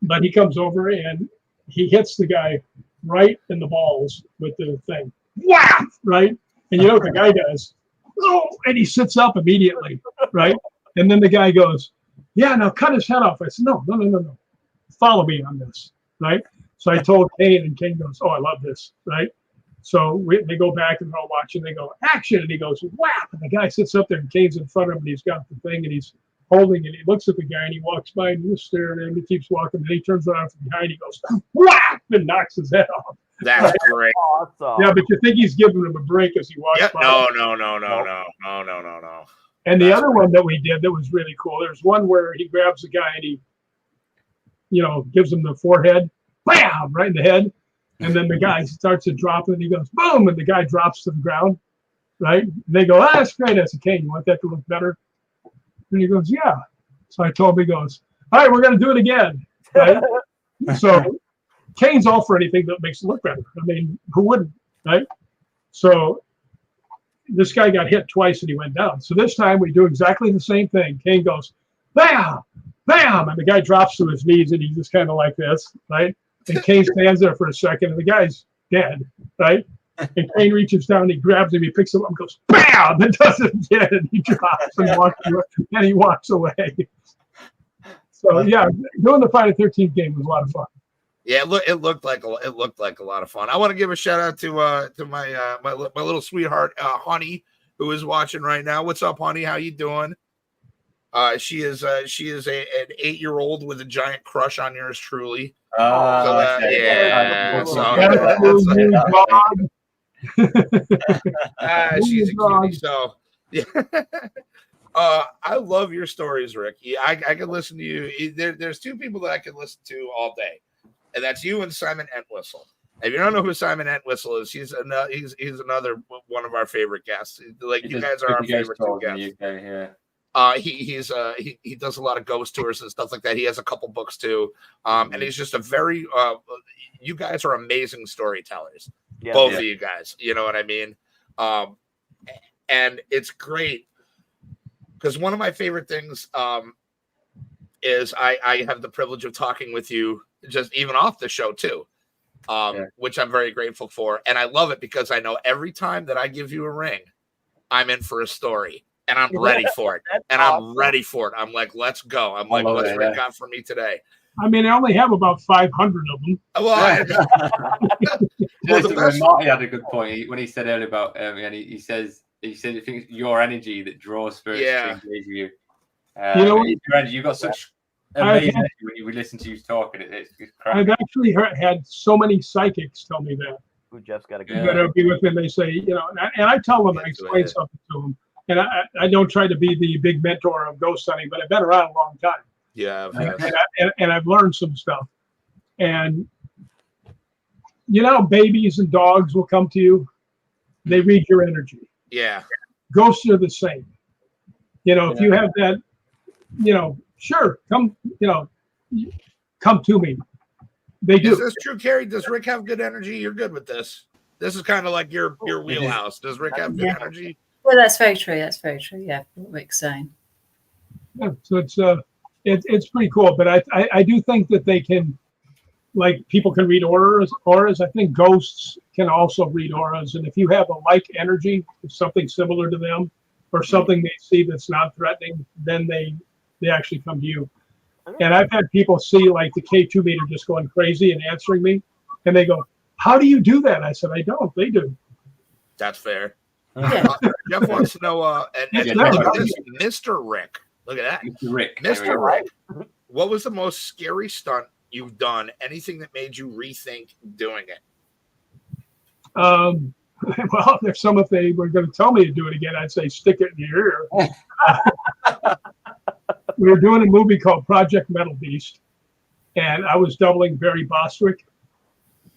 but he comes over and he hits the guy right in the balls with the thing. Whap! Right? And you know what the guy does? Oh, and he sits up immediately, right? And then the guy goes, yeah, now cut his head off. I said, no. Follow me on this, right? So I told Kane, and Kane goes, oh, I love this, right? So they go back and they're all watching. They go, action. And he goes, whap. And the guy sits up there, and Kane's in front of him, and he's got the thing, and he's holding it. He looks at the guy, and he walks by, and he's staring at him. He keeps walking, and he turns around from behind. He goes, whap, and knocks his head off.
That's great.
Awesome.
Yeah, but you think he's giving him a break as he walks
Yep.
by.
No.
And the other one that we did that was really cool, there's one where he grabs the guy and he, gives him the forehead, bam, right in the head. And then the guy starts to drop and he goes, boom, and the guy drops to the ground, right? And they go, that's great. I said, Kane, you want that to look better? And he goes, yeah. So I told him, he goes, all right, we're going to do it again, right? So Kane's all for anything that makes it look better. I mean, who wouldn't, right? So this guy got hit twice and he went down. So this time we do exactly the same thing. Kane goes, bam, bam, and the guy drops to his knees and he's just kind of like this, right? And Kane stands there for a second and the guy's dead, right? And Kane reaches down, he grabs him, he picks him up and goes, bam, and does it again, and he drops and he walks away. So yeah, doing the Friday the 13th game was a lot of fun.
Yeah, it looked like a lot of fun. I want to give a shout out to my my little sweetheart, Honey, who is watching right now. What's up, Honey? How you doing? She is an 8-year-old with a giant crush on yours truly.
Oh,
So,
okay.
yeah. She's a cutie. So yeah. I love your stories, Rick. Yeah, I can listen to you. There's two people that I can listen to all day. And that's you and Simon Entwistle. If you don't know who Simon Entwistle is, he's another one of our favorite guests. Like you guys are our favorite two guests. He does a lot of ghost tours and stuff like that. He has a couple books too. And he's just a very you guys are amazing storytellers. Yeah, both of you guys. You know what I mean? And it's great because one of my favorite things is I have the privilege of talking with you just even off the show too, which I'm very grateful for. And I love it because I know every time that I give you a ring, I'm in for a story and I'm ready for it. And awesome. I'm ready for it. I'm like, let's go. I'm like, what's Rick got for me today?
I mean, I only have about 500 of them.
Well,
Marty had a good point when he said earlier about, and he said, I think it's your energy that draws spirits to engage with you. Your energy, you've got such amazing energy when you listen to you talk, and it's crazy.
I've actually had so many psychics tell me that.
Who Jeff's got to go.
That be with me, and they say, and I tell them, I explain something to them, and I don't try to be the big mentor of ghost hunting, but I've been around a long time.
Yeah,
and I've learned some stuff, and babies and dogs will come to you. They read your energy.
Yeah.
ghosts are the same. If you have that, sure, come, come to me. They do.
Is this true, Carrie? Does Rick have good energy? You're good with this. This is kind of like your wheelhouse. Does Rick have good energy?
Well, that's very true. That's very true. Yeah, what Rick's saying.
Yeah, so it's pretty cool. But I do think that they can, like, people can read auras. I think ghosts can also read auras. And if you have a like energy, something similar to them, or something they see that's not threatening, then they actually come to you. And I've had people see like the K2 meter just going crazy and answering me, and they go, "How do you do that?" I said, "I don't. They do."
That's fair.
Yeah.
Jeff wants to know, and look at this, Mr. Rick. Look at that,
Mr. Rick.
Mr. Rick. What was the most scary stunt you've done? Anything that made you rethink doing it?
Well, if they were going to tell me to do it again, I'd say stick it in your ear. We were doing a movie called Project Metal Beast, and I was doubling Barry Bostwick,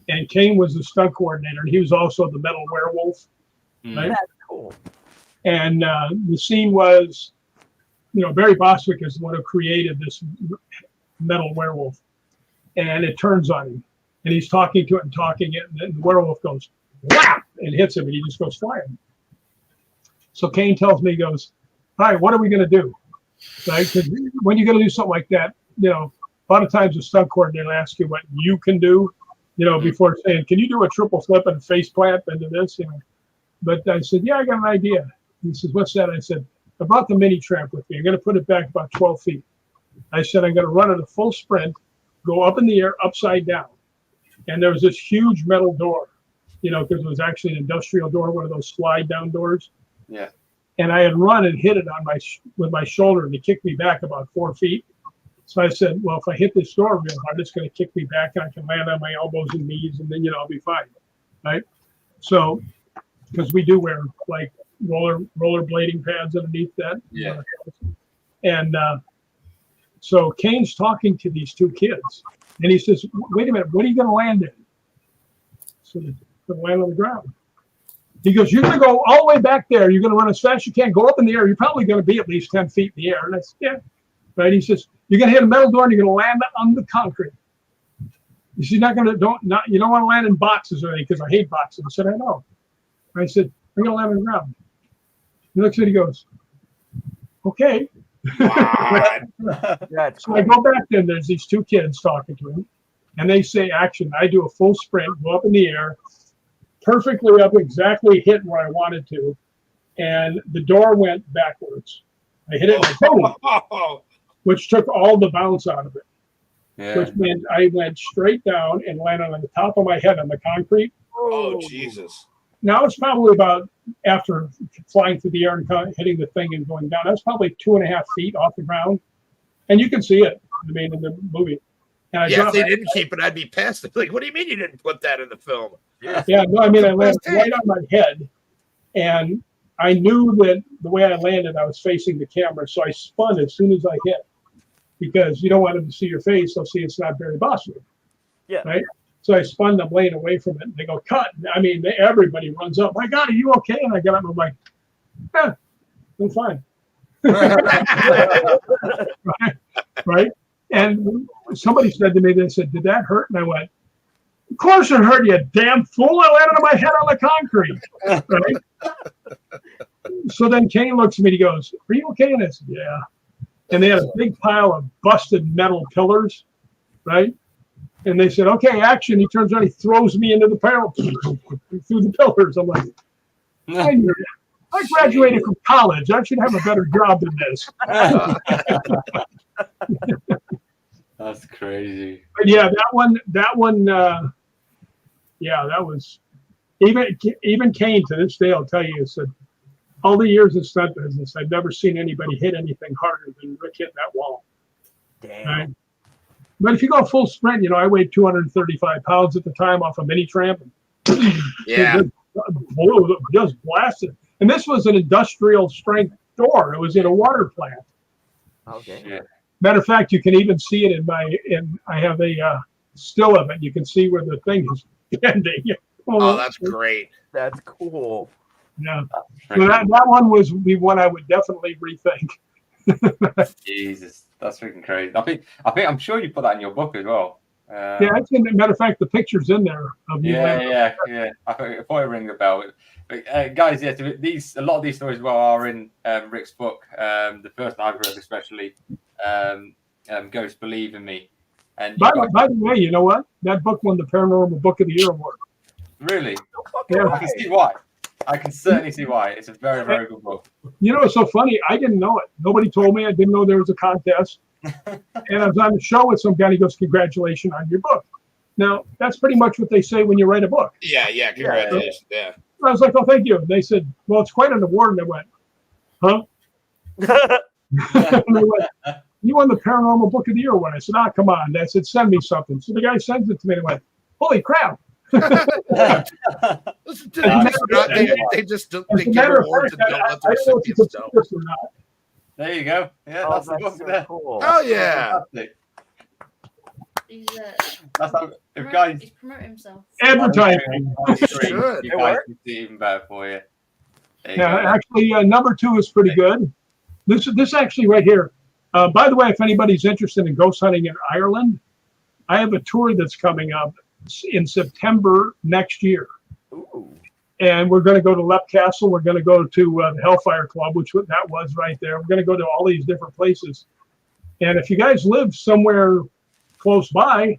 and Kane was the stunt coordinator, and he was also the metal werewolf. Right?
That's cool.
And the scene was, Barry Bostwick is the one who created this metal werewolf, and it turns on him, and he's talking to it, and then the werewolf goes whap and hits him, and he just goes flying. So Kane tells me, he goes, "All right, what are we going to do?" Right? Because when you're going to do something like that, a lot of times the stunt coordinator will ask you what you can do, before saying, "Can you do a triple flip and a face plant into this?" But I said, "Yeah, I got an idea." He says, "What's that?" I said, "I brought the mini tramp with me. I'm going to put it back about 12 feet. I said, I'm going to run at a full sprint, go up in the air, upside down. And there was this huge metal door, because it was actually an industrial door, one of those slide down doors.
Yeah.
And I had run and hit it with my shoulder, and it kicked me back about 4 feet. So I said, well, if I hit this door real hard, it's going to kick me back, and I can land on my elbows and knees, and then, I'll be fine. Right? So, because we do wear like rollerblading pads underneath that.
Yeah.
And so Kane's talking to these two kids, and he says, "Wait a minute, what are you going to land in?" So they're going to land on the ground. He goes, "You're going to go all the way back there. You're going to run as fast as you can. Go up in the air. You're probably going to be at least 10 feet in the air." And I said, "Yeah." Right? He says, "You're going to hit a metal door, and you're going to land on the concrete." He said, "You don't want to land in boxes or anything, because I hate boxes." I said, "I know." I said, "I'm going to land on the ground." He looks at it, he goes, "Okay." So I go back there, and there's these two kids talking to him, and they say action. I do a full sprint, go up in the air, perfectly up, exactly hit where I wanted to, and the door went backwards. I hit it, boom, which took all the bounce out of it, which meant I went straight down and landed on the top of my head on the concrete.
Oh, Jesus.
Now it's probably about, after flying through the air and hitting the thing and going down, that's probably 2.5 feet off the ground. And you can see it, in the movie. And
if they didn't keep it, I'd be pissed. Like, what do you mean you didn't put that in the film?
Yeah, no, I landed right on my head. And I knew that the way I landed, I was facing the camera. So I spun as soon as I hit. Because you don't want them to see your face. They'll see it's not Barry Bostwick. Yeah. Right? So I spun the blade away from it, and they go, "Cut." Everybody runs up. "My God, are you okay?" And I got up, and I'm like, "Yeah, I'm fine." Right? And somebody said to me, they said, "Did that hurt?" And I went, "Of course it hurt, you damn fool. I landed on my head on the concrete." Right? So then Kane looks at me, and he goes, "Are you okay?" And I said, "Yeah." And they had a big pile of busted metal pillars, right? And they said, "Okay, action." He turns around, he throws me into the pile through the pillars. I'm like, I graduated from college. I should have a better job than this.
That's crazy.
But yeah, that one, that was, even Kane to this day, I'll tell you, said, all the years of stunt business, I've never seen anybody hit anything harder than Rick hit that wall.
Damn.
Right? But if you go full sprint, I weighed 235 pounds at the time off a mini tramp.
Yeah.
Just blasted. And this was an industrial strength door. It was in a water plant.
Okay.
Yeah.
Matter of fact, you can even see it I have a still of it. You can see where the thing is bending.
Oh, that's great.
That's cool.
Yeah. So that one was the one I would definitely rethink.
Jesus, that's freaking crazy. I'm sure you put that in your book as well.
Yeah, as a matter of fact, the picture's in there of me.
Yeah. I thought it rang the bell. But, guys, a lot of these stories as well are in Rick's book. The first I've read, especially, Ghosts Believe in Me. And
by the way, you know what? That book won the Paranormal Book of the Year award.
Really?
Yeah.
I can see why. I can certainly see why. It's a very, very good book.
You know, it's so funny. I didn't know it. Nobody told me. I didn't know there was a contest. And I was on the show with some guy. He goes, "Congratulations on your book." Now, that's pretty much what they say when you write a book.
Yeah, congratulations. Yeah.
I was like, "Oh, thank you." And they said, "Well, it's quite an award." And I went, "Huh?" And they went, "You won the Paranormal Book of the Year award." I said, "Ah, come on." I said, "Send me something." So the guy sends it to me and I went, "Holy crap."
Listen, they give awards and don't let the recipients know.
There you go. Yeah, that's the book
so
there.
cool.
Oh yeah.
He's,
That's how, if guys
he's promoting himself.
Advertising.
Should.
you guys can see even better for you. There you
Yeah,
go.
actually, number 2 is pretty good. This actually right here. By the way, if anybody's interested in ghost hunting in Ireland, I have a tour that's coming up in September next year.
Ooh.
And we're going to go to Lep Castle. We're going to go to the Hellfire Club, which that was right there. We're going to go to all these different places. And if you guys live somewhere close by,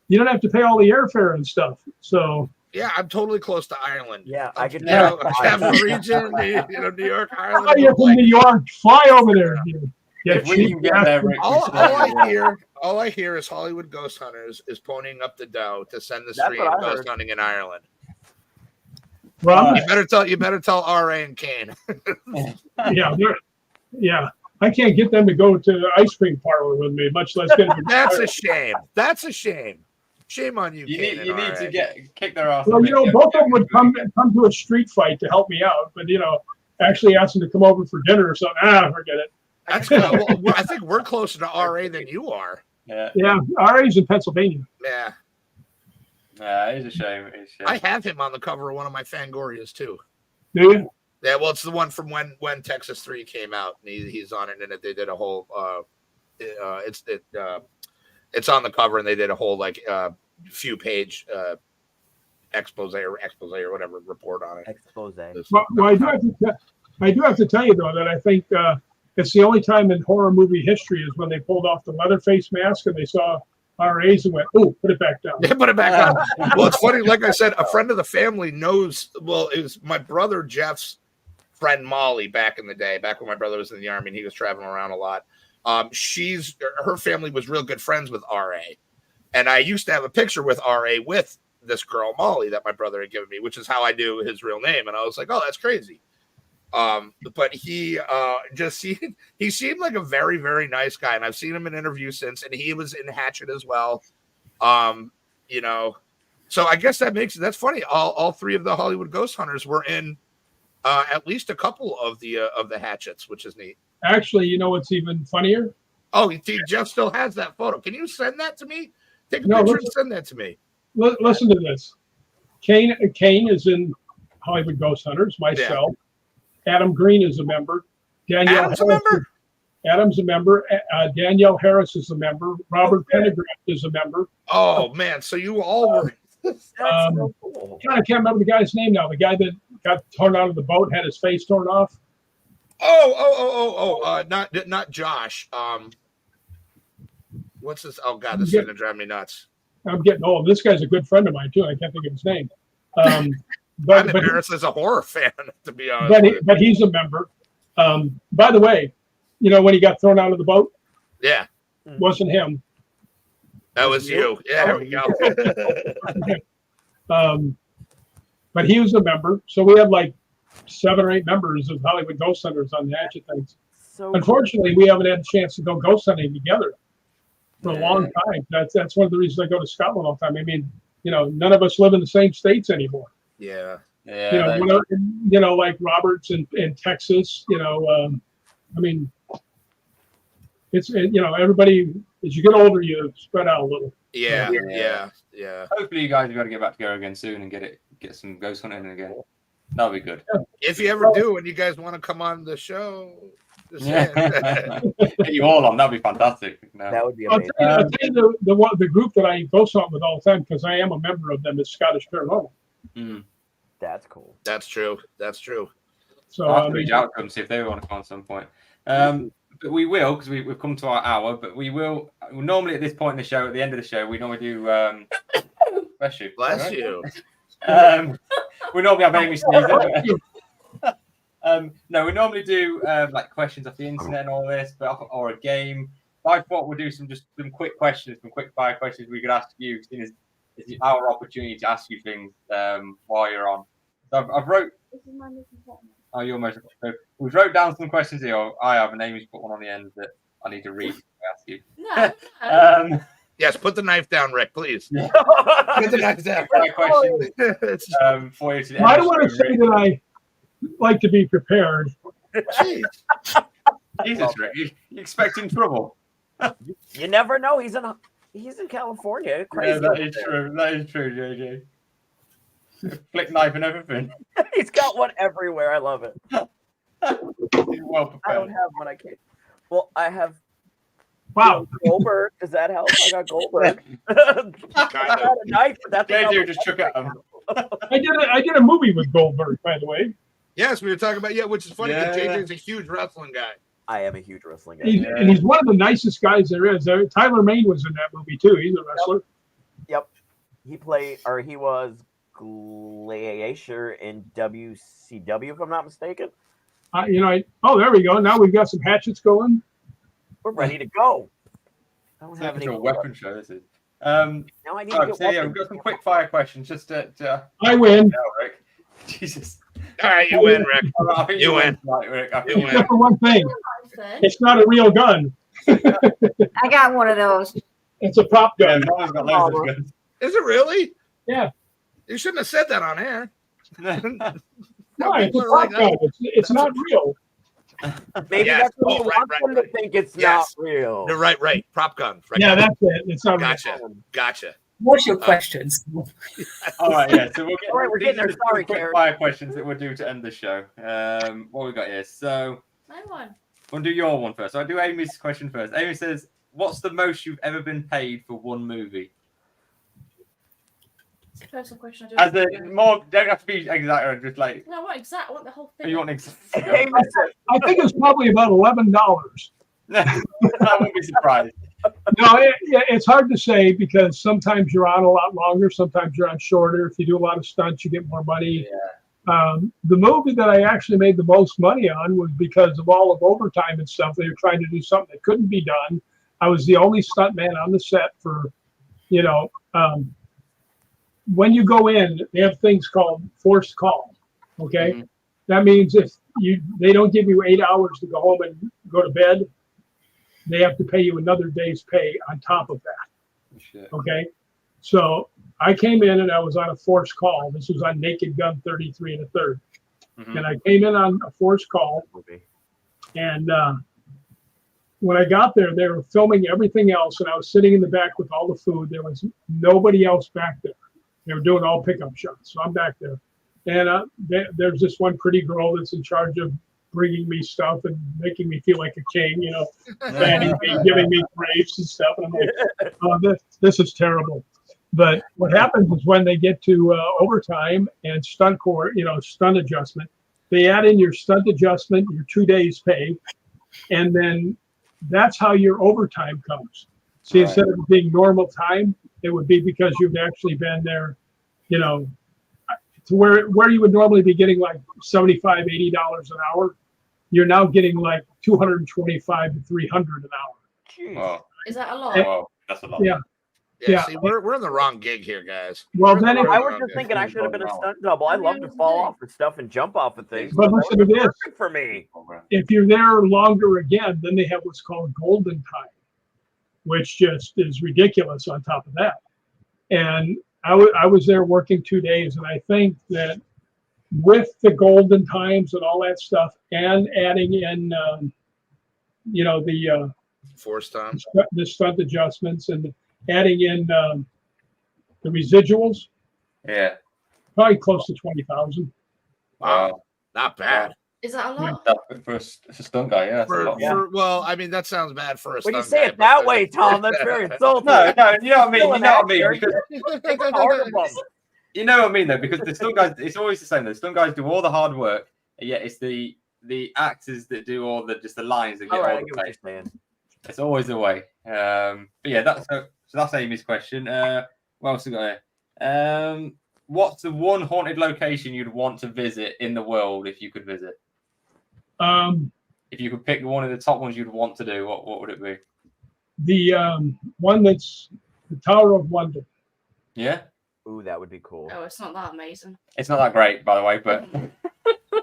you don't have to pay all the airfare and stuff. So
Yeah, I'm totally close to Ireland.
Yeah, I could.
Capital region, New York, Ireland.
oh, you're from New York. Fly over there. Dude.
If we can get there, Rick,
All I hear is Hollywood Ghost Hunters is ponying up the dough to send the
That's
stream
what I
ghost
heard.
hunting in Ireland.
Well,
You better tell RA and Kane.
yeah. I can't get them to go to the ice cream parlor with me, much less get them.
That's a shame. That's a shame. Shame on you,
You
Kane.
need to kick their ass.
Well, both of them would come to a street fight to help me out, but actually ask them to come over for dinner or something. Forget it.
That's good. Well, I think we're closer to RA than you are.
Yeah,
RA's in Pennsylvania.
Yeah.
It's a shame. It's a
I
shame.
have him on the cover of one of my Fangorias too.
Do you?
Yeah, well, it's the one from when Texas 3 came out, and he's on it, and they did a whole. It's on the cover, and they did a whole few page expose or whatever report on it.
Expose.
Well, I do have to tell you though that I think it's the only time in horror movie history is when they pulled off the Leatherface mask and they saw RAs and went, "Oh, put it back down."
Yeah, put it back on. Well, it's funny. Like I said, a friend of the family knows. Well, it was my brother Jeff's friend Molly back in the day, back when my brother was in the army and he was traveling around a lot. Her family was real good friends with RA, and I used to have a picture with RA with this girl Molly that my brother had given me, which is how I knew his real name. And I was like, "Oh, that's crazy." But he seemed like a very, very nice guy, and I've seen him in interviews since, and he was in Hatchet as well. So I guess that's funny. All 3 of the Hollywood Ghost Hunters were in at least a couple of the Hatchets, which is neat.
Actually, you know what's even funnier?
Oh, Jeff still has that photo. Can you send that to me? Take a
No,
picture
listen.
and send that to me.
Listen to this. Kane is in Hollywood Ghost Hunters. Myself. Adam Green is a member.
Adam's a member?
Adam's a member. Danielle Harris is a member. Robert Pendergraft is a member.
Oh man, so you all were.
That's so cool.
I can't remember the guy's name now. The guy that got torn out of the boat, had his face torn off.
Not Josh. What's this? Oh God, this is gonna drive me nuts.
I'm getting old. This guy's a good friend of mine too. I can't think of his name.
I'm embarrassed as a horror fan, to be honest.
But he's a member. By the way, when he got thrown out of the boat,
Yeah,
wasn't him.
that was you. Yeah, there we go.
But he was a member. So we had 7 or 8 members of Hollywood Ghost Hunters on the Hatchet things.
So
Unfortunately, we haven't had a chance to go ghost hunting together for a long time. That's one of the reasons I go to Scotland all the time. I mean, none of us live in the same states anymore.
Yeah.
Like Robert's in Texas. I mean, it's everybody as you get older, you spread out a little.
Yeah.
Hopefully, you guys have got to get back together again soon and get some ghost hunting again. That'll be good.
If you ever do, and you guys want to come on the show, just saying.
Get you all on. That'd be fantastic. No.
That would be
I'll
amazing.
tell you the group that I go on with all the time, because I am a member of them, is Scottish Paranormal.
That's cool.
That's true. That's true.
So
I'll have to reach out to them, see if they want to come on some point. But we will, because we've come to our hour, but we will normally at this point in the show, at the end of the show, we normally do bless you.
Bless
right?
you.
We normally have Amy sneezing. No, we normally do like questions off the internet and all this, or a game. But I thought we'll do some quick questions, some quick fire questions we could ask you, seeing as it's our opportunity to ask you things while you're on. So I've wrote. Oh, you're most. So we've wrote down some questions here. Or I have, and Amy's put one on the end that I need to read. Ask you.
No.
Yes, put the knife down, Rick, please.
Yeah.
Put the knife down.
Questions for you to
I don't want to say that I like to be prepared.
Jeez.
Jesus, Rick, you expecting trouble?
You never know. He's in California. Crazy.
Yeah, that is true. That is true, JJ. Flick knife and everything.
He's got one everywhere. I love it.
He's well prepared.
I don't have one. I can't. Well, I have.
Wow.
Goldberg. Does that help? I got Goldberg. I had a knife, but that's
JJ just took it.
I did a movie with Goldberg, by the way.
Yes, we were talking about which is funny because
Yeah.
JJ's a huge wrestling guy.
I am a huge wrestling guy.
And he's one of the nicest guys there is. Tyler Maine was in that movie too. He's a wrestler.
Yep. He was Glacier in WCW, if I'm not mistaken.
There we go. Now we've got some hatchets going.
We're ready to go. I don't have
It's
any
a weapon show, this is.
Now I need to get
So we've got some quick fire questions just to
I win.
Rick. Jesus.
All right, you win, Rick.
I think
You win.
Right, Rick. I think
You win.
Except for one thing. It's not a real gun.
I got one of those.
It's a prop
Yeah,
gun.
Nolan's got loads of guns.
Is it really?
Yeah.
You shouldn't have said that on air.
No, it's a prop gun. It's not real.
Maybe
Yes.
that's what
Oh,
you
right,
want
right,
them to
right.
think it's
Yes.
not real.
You're right. Prop guns. Right.
Yeah, that's it. It's not real.
Gotcha.
What's your questions?
All right, yeah. So we'll get.
All right, we're getting there.
these are just
Sorry,
quick
Karen.
fire questions that we'll do to end the show. What we got here? So
My one.
we'll do your one first. So I'll do Amy's question first. Amy says, "What's the most you've ever been paid for one movie?"
It's a personal question.
As a more, don't have to be exact or just like
No, I want exact. I want the whole thing.
you want exact.
I think it's probably about $11.
I wouldn't be surprised.
No, it's hard to say because sometimes you're on a lot longer, sometimes you're on shorter. If you do a lot of stunts, you get more money. The movie that I actually made the most money on was because of all of overtime and stuff. They were trying to do something that couldn't be done. I was the only stuntman on the set for, when you go in, they have things called forced call. Okay,
Mhm.
That means if they don't give you 8 hours to go home and go to bed, they have to pay you another day's pay on top of that.
Shit.
Okay, so I came in and I was on a forced call. This was on Naked Gun 33 1/3,
Mhm.
and I came in on a forced call. And when I got there, they were filming everything else, and I was sitting in the back with all the food. There was nobody else back there. They were doing all pickup shots, so I'm back there. And there's this one pretty girl that's in charge of bringing me stuff and making me feel like a king, fanning me, giving me grapes and stuff. And I'm like, oh, this is terrible. But what happens is when they get to overtime and stunt adjustment, they add in your stunt adjustment, your 2 days pay, and then that's how your overtime comes. See, instead of being normal time, it would be because you've actually been there, to where you would normally be getting like $75, $80 an hour. You're now getting like $225 to $300 an hour.
Jeez.
Wow.
Is that a lot?
Wow. That's a lot.
Yeah.
Yeah. See, we're in the wrong gig here, guys.
Well,
We're in
then
the
it-
I
wrong
was just
gig.
thinking I should have been a stunt double. I love to fall off of stuff and jump off of things.
But
That
listen
was
to this.
perfect for me.
If you're there longer again, then they have what's called golden time, which just is ridiculous on top of that. And I was there working 2 days, and I think that with the golden times and all that stuff, and adding in, the
Forced time.
the stunt adjustments and adding in the residuals,
Yeah.
probably close to 20,000.
Wow, not bad.
Is that a lot?
For a stunt guy, yeah. That's a lot.
Well, I mean, that sounds bad for a
When you
stunt
say
guy,
it that
but-
way, Tom, that's very insulting.
No, you know what I mean.
Still
You
an
know what I mean.
actor.
Because,
Take the harder bump.
you know what I mean, though, because the stunt guys, it's always the same. The stunt guys do all the hard work, and yet it's the actors that do all the lines that get
All right, I
all
get
the
what
pay.
you're saying.
It's always the way. But yeah, so that's Amy's question. What else we got here? What's the one haunted location you'd want to visit in the world if you could visit? If you could pick one of the top ones you'd want to do, what would it be?
The one that's the Tower of London.
Yeah,
Ooh, that would be cool.
Oh, it's not that amazing.
it's not that great, by the way, but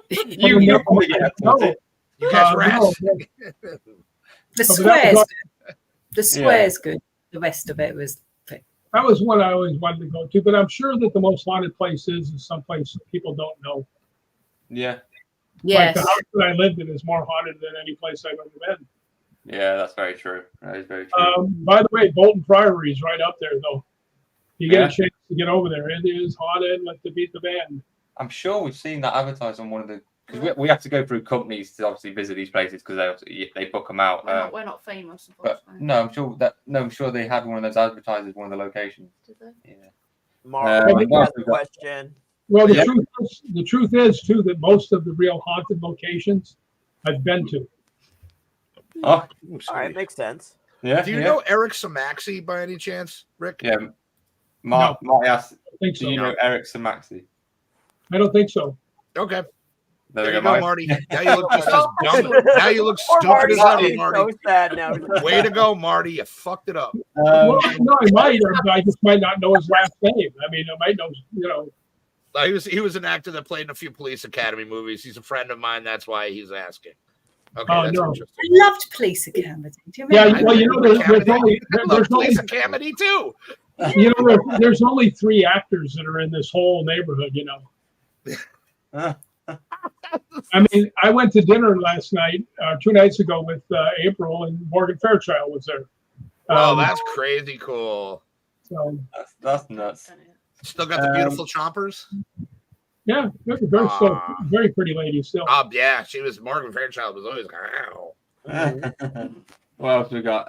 You
you probably get
no,
it.
You guys were
no,
asked.
The
but
square's
that
good. The square's good. The rest of it was.
that was one I always wanted to go to, but I'm sure that the most haunted place is someplace that people don't know.
Yeah,
Like
Yes.
the house that I lived in is more haunted than any place I've ever been.
yeah, that's very true. That is very true.
By the way, Bolton Priory is right up there, though. You get
Yeah.
a chance to get over there. It is haunted like to beat the band.
I'm sure we've seen that advertised on one of the because we have to go through companies to obviously visit these places because they book them out.
We're not famous,
But
unfortunately.
I'm sure they had one of those advertised as one of the locations.
Did they?
Yeah.
Mark,
what else
another
we got?
question.
Well,
Yeah.
the truth is too that most of the real haunted locations I've been to.
Oh,
All right, makes sense.
yeah.
Do you
yeah.
know Eric Samaxi by any chance, Rick?
Yeah. Mark asked,
I think
do
so.
you know Eric Samaxi?
I don't think so.
Okay.
There
There
we
you
go,
go,
Mike.
Marty. Now you look just as dumb. Now you look
Poor
stupid as
Marty's
ever, Marty.
so sad now.
Way to go, Marty. You fucked it up.
Well, no, I might. Or I just might not know his last name. I mean, I might know. You know.
He was an actor that played in a few Police Academy movies. He's a friend of mine. That's why he's asking. Okay,
Oh,
that's
no.
interesting.
I loved Police Academy. Do you
Yeah.
remember?
Well, you know, there's only
I love
there's only
Police Academy too.
you know there's only 3 actors that are in this whole neighborhood. You know. I mean, I went to dinner last night, 2 nights ago with April, and Morgan Fairchild was there.
Oh, that's crazy cool.
So,
That's nuts.
Still got the beautiful chompers.
yeah, they're still very pretty lady still.
Yeah, she was. Morgan Fairchild was always. Ow.
What else we got?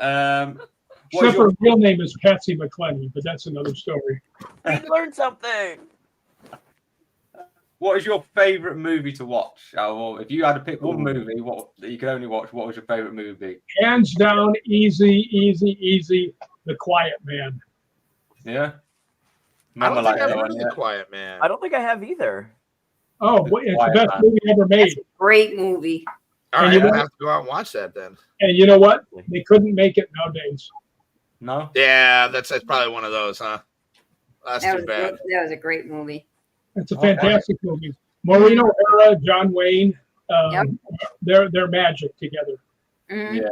What
Except
is your,
her real name is Patsy McClenny, but that's another story.
We learned something.
what is your favorite movie to watch? Well, if you had to pick one movie, what that you could only watch, what was your favorite movie?
Hands down, easy. The Quiet Man.
Yeah.
I don't think I've
that
heard
one,
of
yeah.
The Quiet Man.
I don't think I have either.
Oh, boy, it's the
Quiet
best
Man.
movie ever made.
Great movie.
All
And
right,
you
I'll
know-
have to go out and watch that then.
And you know what? They couldn't make it nowadays.
No.
Yeah, that's probably one of those, huh? That's
That
too
was,
bad.
that was a great movie.
It's a
Okay.
fantastic movie. Maureen O'Hara, John Wayne, they're magic together.
Mhm.
Yeah.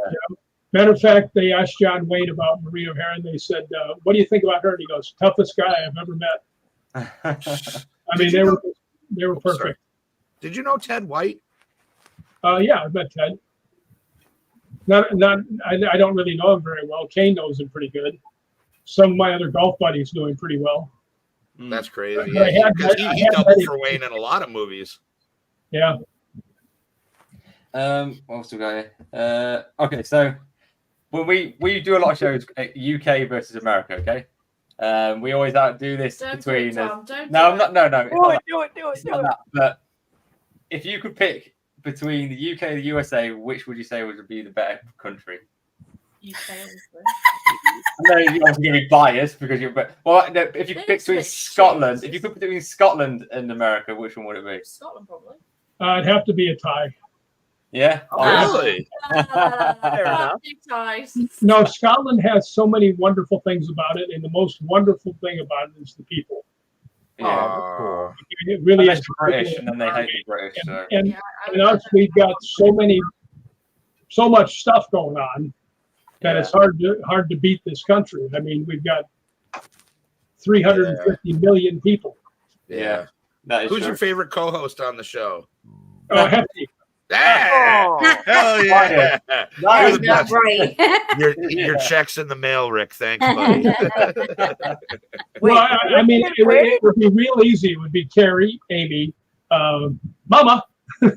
Matter of fact, they asked John Wayne about Maureen O'Hara, and they said, "What do you think about her?" And he goes, "Toughest guy I've ever met." I mean,
Did you
they were perfect.
Sorry. Did you know Ted White?
Yeah, I've met Ted. I don't really know him very well. Kane knows him pretty good. Some of my other golf buddies know him pretty well.
That's crazy.
But I had-
Because
I
he
had
doubled
met him.
for Wayne in a lot of movies.
Yeah.
What else do we got here? Okay, so when we do a lot of shows, UK versus America. Okay, we always do this
Don't do
between.
it, Tom. Don't
No,
do
I'm not. No, no. It's not that.
Do it.
It's not that. But if you could pick between the UK and the USA, which would you say would be the better country?
You say obviously.
I know you're obviously going to be biased because you're. But well, no, if you could pick between
It's
Scotland,
shit.
if you could pick between Scotland and America, which one would it be?
Scotland probably.
It'd have to be a tie.
Yeah.
Really?
Fair enough.
Big ties.
No, Scotland has so many wonderful things about it, and the most wonderful thing about it is the people.
Yeah.
It really
Unless
is.
you're British, and then they hate the British. So.
And,
Yeah,
and us, we've got so much stuff going on that it's hard to beat this country. I mean, we've got 350 million people.
Yeah. That is
Who's
true.
your favorite co-host on the show?
Hefty.
Yeah!
Oh.
Hell yeah!
That
You're
is
the
That's
best.
right.
Your check's in the mail, Rick. Thanks, buddy.
Well, I mean, it would be real easy. It would be Carrie, Amy, Mama, and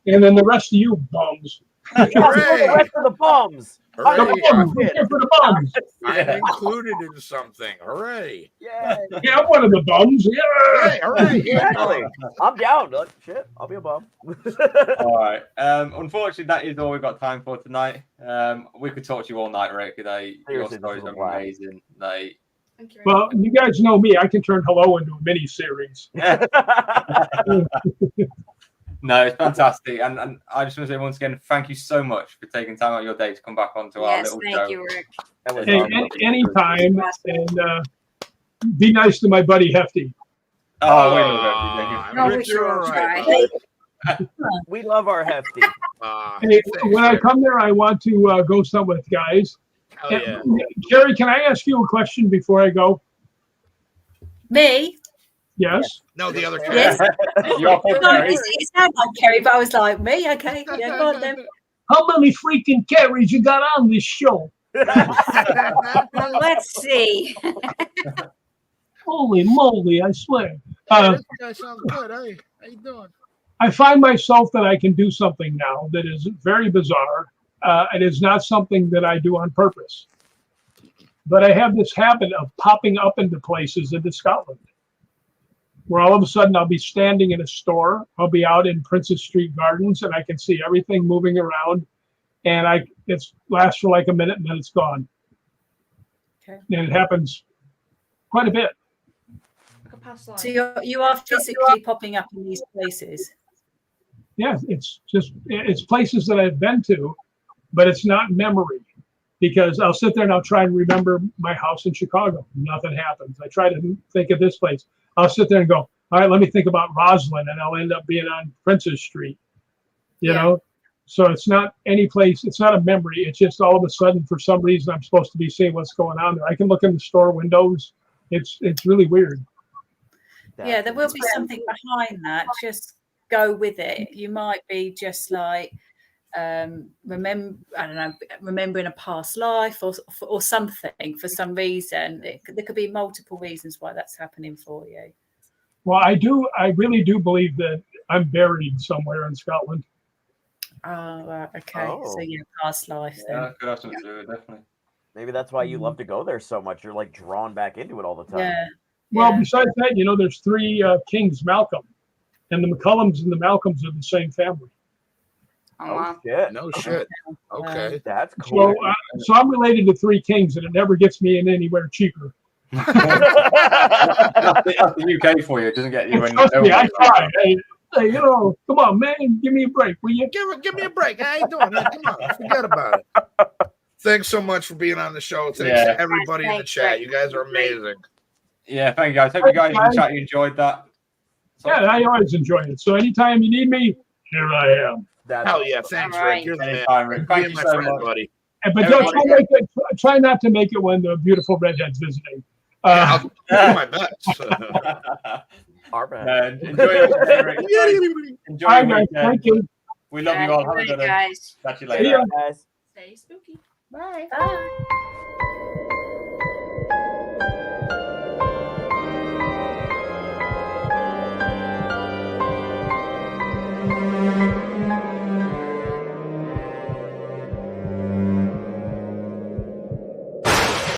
then the rest of you bums.
Yes, for the rest of the bums.
Hooray.
The bums, we're here for the bums.
I'm included in something. Hooray.
Yeah.
Yeah, I'm one of the bums. Yeah.
Hey, hooray.
Exactly. I'm down. Like, shit, I'll be a bum.
All right. Unfortunately, that is all we've got time for tonight. We could talk to you all night, Rick. Your
Seriously,
stories
this was
are
wild.
amazing.
Thank you.
Well, you guys know me. I can turn hello into a mini series.
No, it's fantastic. And I just want to say once again, thank you so much for taking time out of your day to come back onto our
Yes,
little
thank
show.
you, Rick.
That was
Hey,
awesome.
anytime, and be nice to my buddy Hefty.
Oh, we love everything.
No,
Rick,
we
you're
sure
all
will
right,
try.
bud.
We love our hefty.
Hey,
Thanks,
when I
Rick.
come there, I want to go somewhere with guys.
Hell yeah.
Carrie, can I ask you a question before I go?
Me?
Yes.
No, the other
Yes.
You're full
No,
Carrie.
it sounded like Kerry, but I was like, me? Okay, yeah, go on then.
How many freaking Carries you got on this show?
Well, let's see.
Holy moly, I swear.
This guy sounds good. Hey, how you doing?
I find myself that I can do something now that is very bizarre. It is not something that I do on purpose. But I have this habit of popping up into places into Scotland, where all of a sudden I'll be standing in a store. I'll be out in Princess Street Gardens, and I can see everything moving around. And it lasts for like a minute, and then it's gone.
Okay.
And it happens quite a bit.
Like a past life.
So you are physically popping up in these places.
Yeah, it's places that I've been to, but it's not memory, because I'll sit there and I'll try and remember my house in Chicago. Nothing happens. I try to think of this place. I'll sit there and go, all right, let me think about Roslyn, and I'll end up being on Princess Street. You know, so it's not any place. It's not a memory. It's just all of a sudden, for some reason, I'm supposed to be seeing what's going on there. I can look in the store windows. It's really weird.
Yeah, there will be something behind that. Just go with it. You might be just like remembering a past life or something for some reason. There could be multiple reasons why that's happening for you.
Well, I really do believe that I'm buried somewhere in Scotland.
Oh, right, okay.
Oh.
So yeah, past life then.
Yeah, could have something to do with it, definitely.
Maybe that's why you love to go there so much. You're like drawn back into it all the time.
Yeah.
Well,
yeah.
besides that, there's three Kings Malcolm, and the McCallums and the Malcolms are the same family.
Oh, wow.
Shit.
No shit. Okay.
That's cool.
So I'm related to three kings, and it never gets me in anywhere cheaper.
That's the UK for you. It doesn't get you in.
Trust me, I tried. Hey, come on, man, give me a break, will you?
Give me a break. How you doing? Hey, come on. Forget about it. Thanks so much for being on the show. Thanks to everybody in the
Thanks,
chat.
Rick.
You guys are amazing.
Yeah, thank you guys. Hope you guys in the chat you enjoyed that.
Yeah, I always enjoy it. So anytime you need me, here I am.
That's
Hell yeah. Thanks,
All
Rick.
right.
You're the man.
Anytime, Rick. Thank
Being
you
my
so
friend,
much.
buddy.
But try not to make it when the beautiful redhead's visiting.
I'll do my best.
our bad.
Enjoy your Rick. Enjoy
Hi,
your
guys.
weekend.
Thank you.
We love you all. Have a
Good
good
night,
one.
guys.
Catch you
See
later.
ya.
Guys.
Stay spooky.
Bye.
Bye.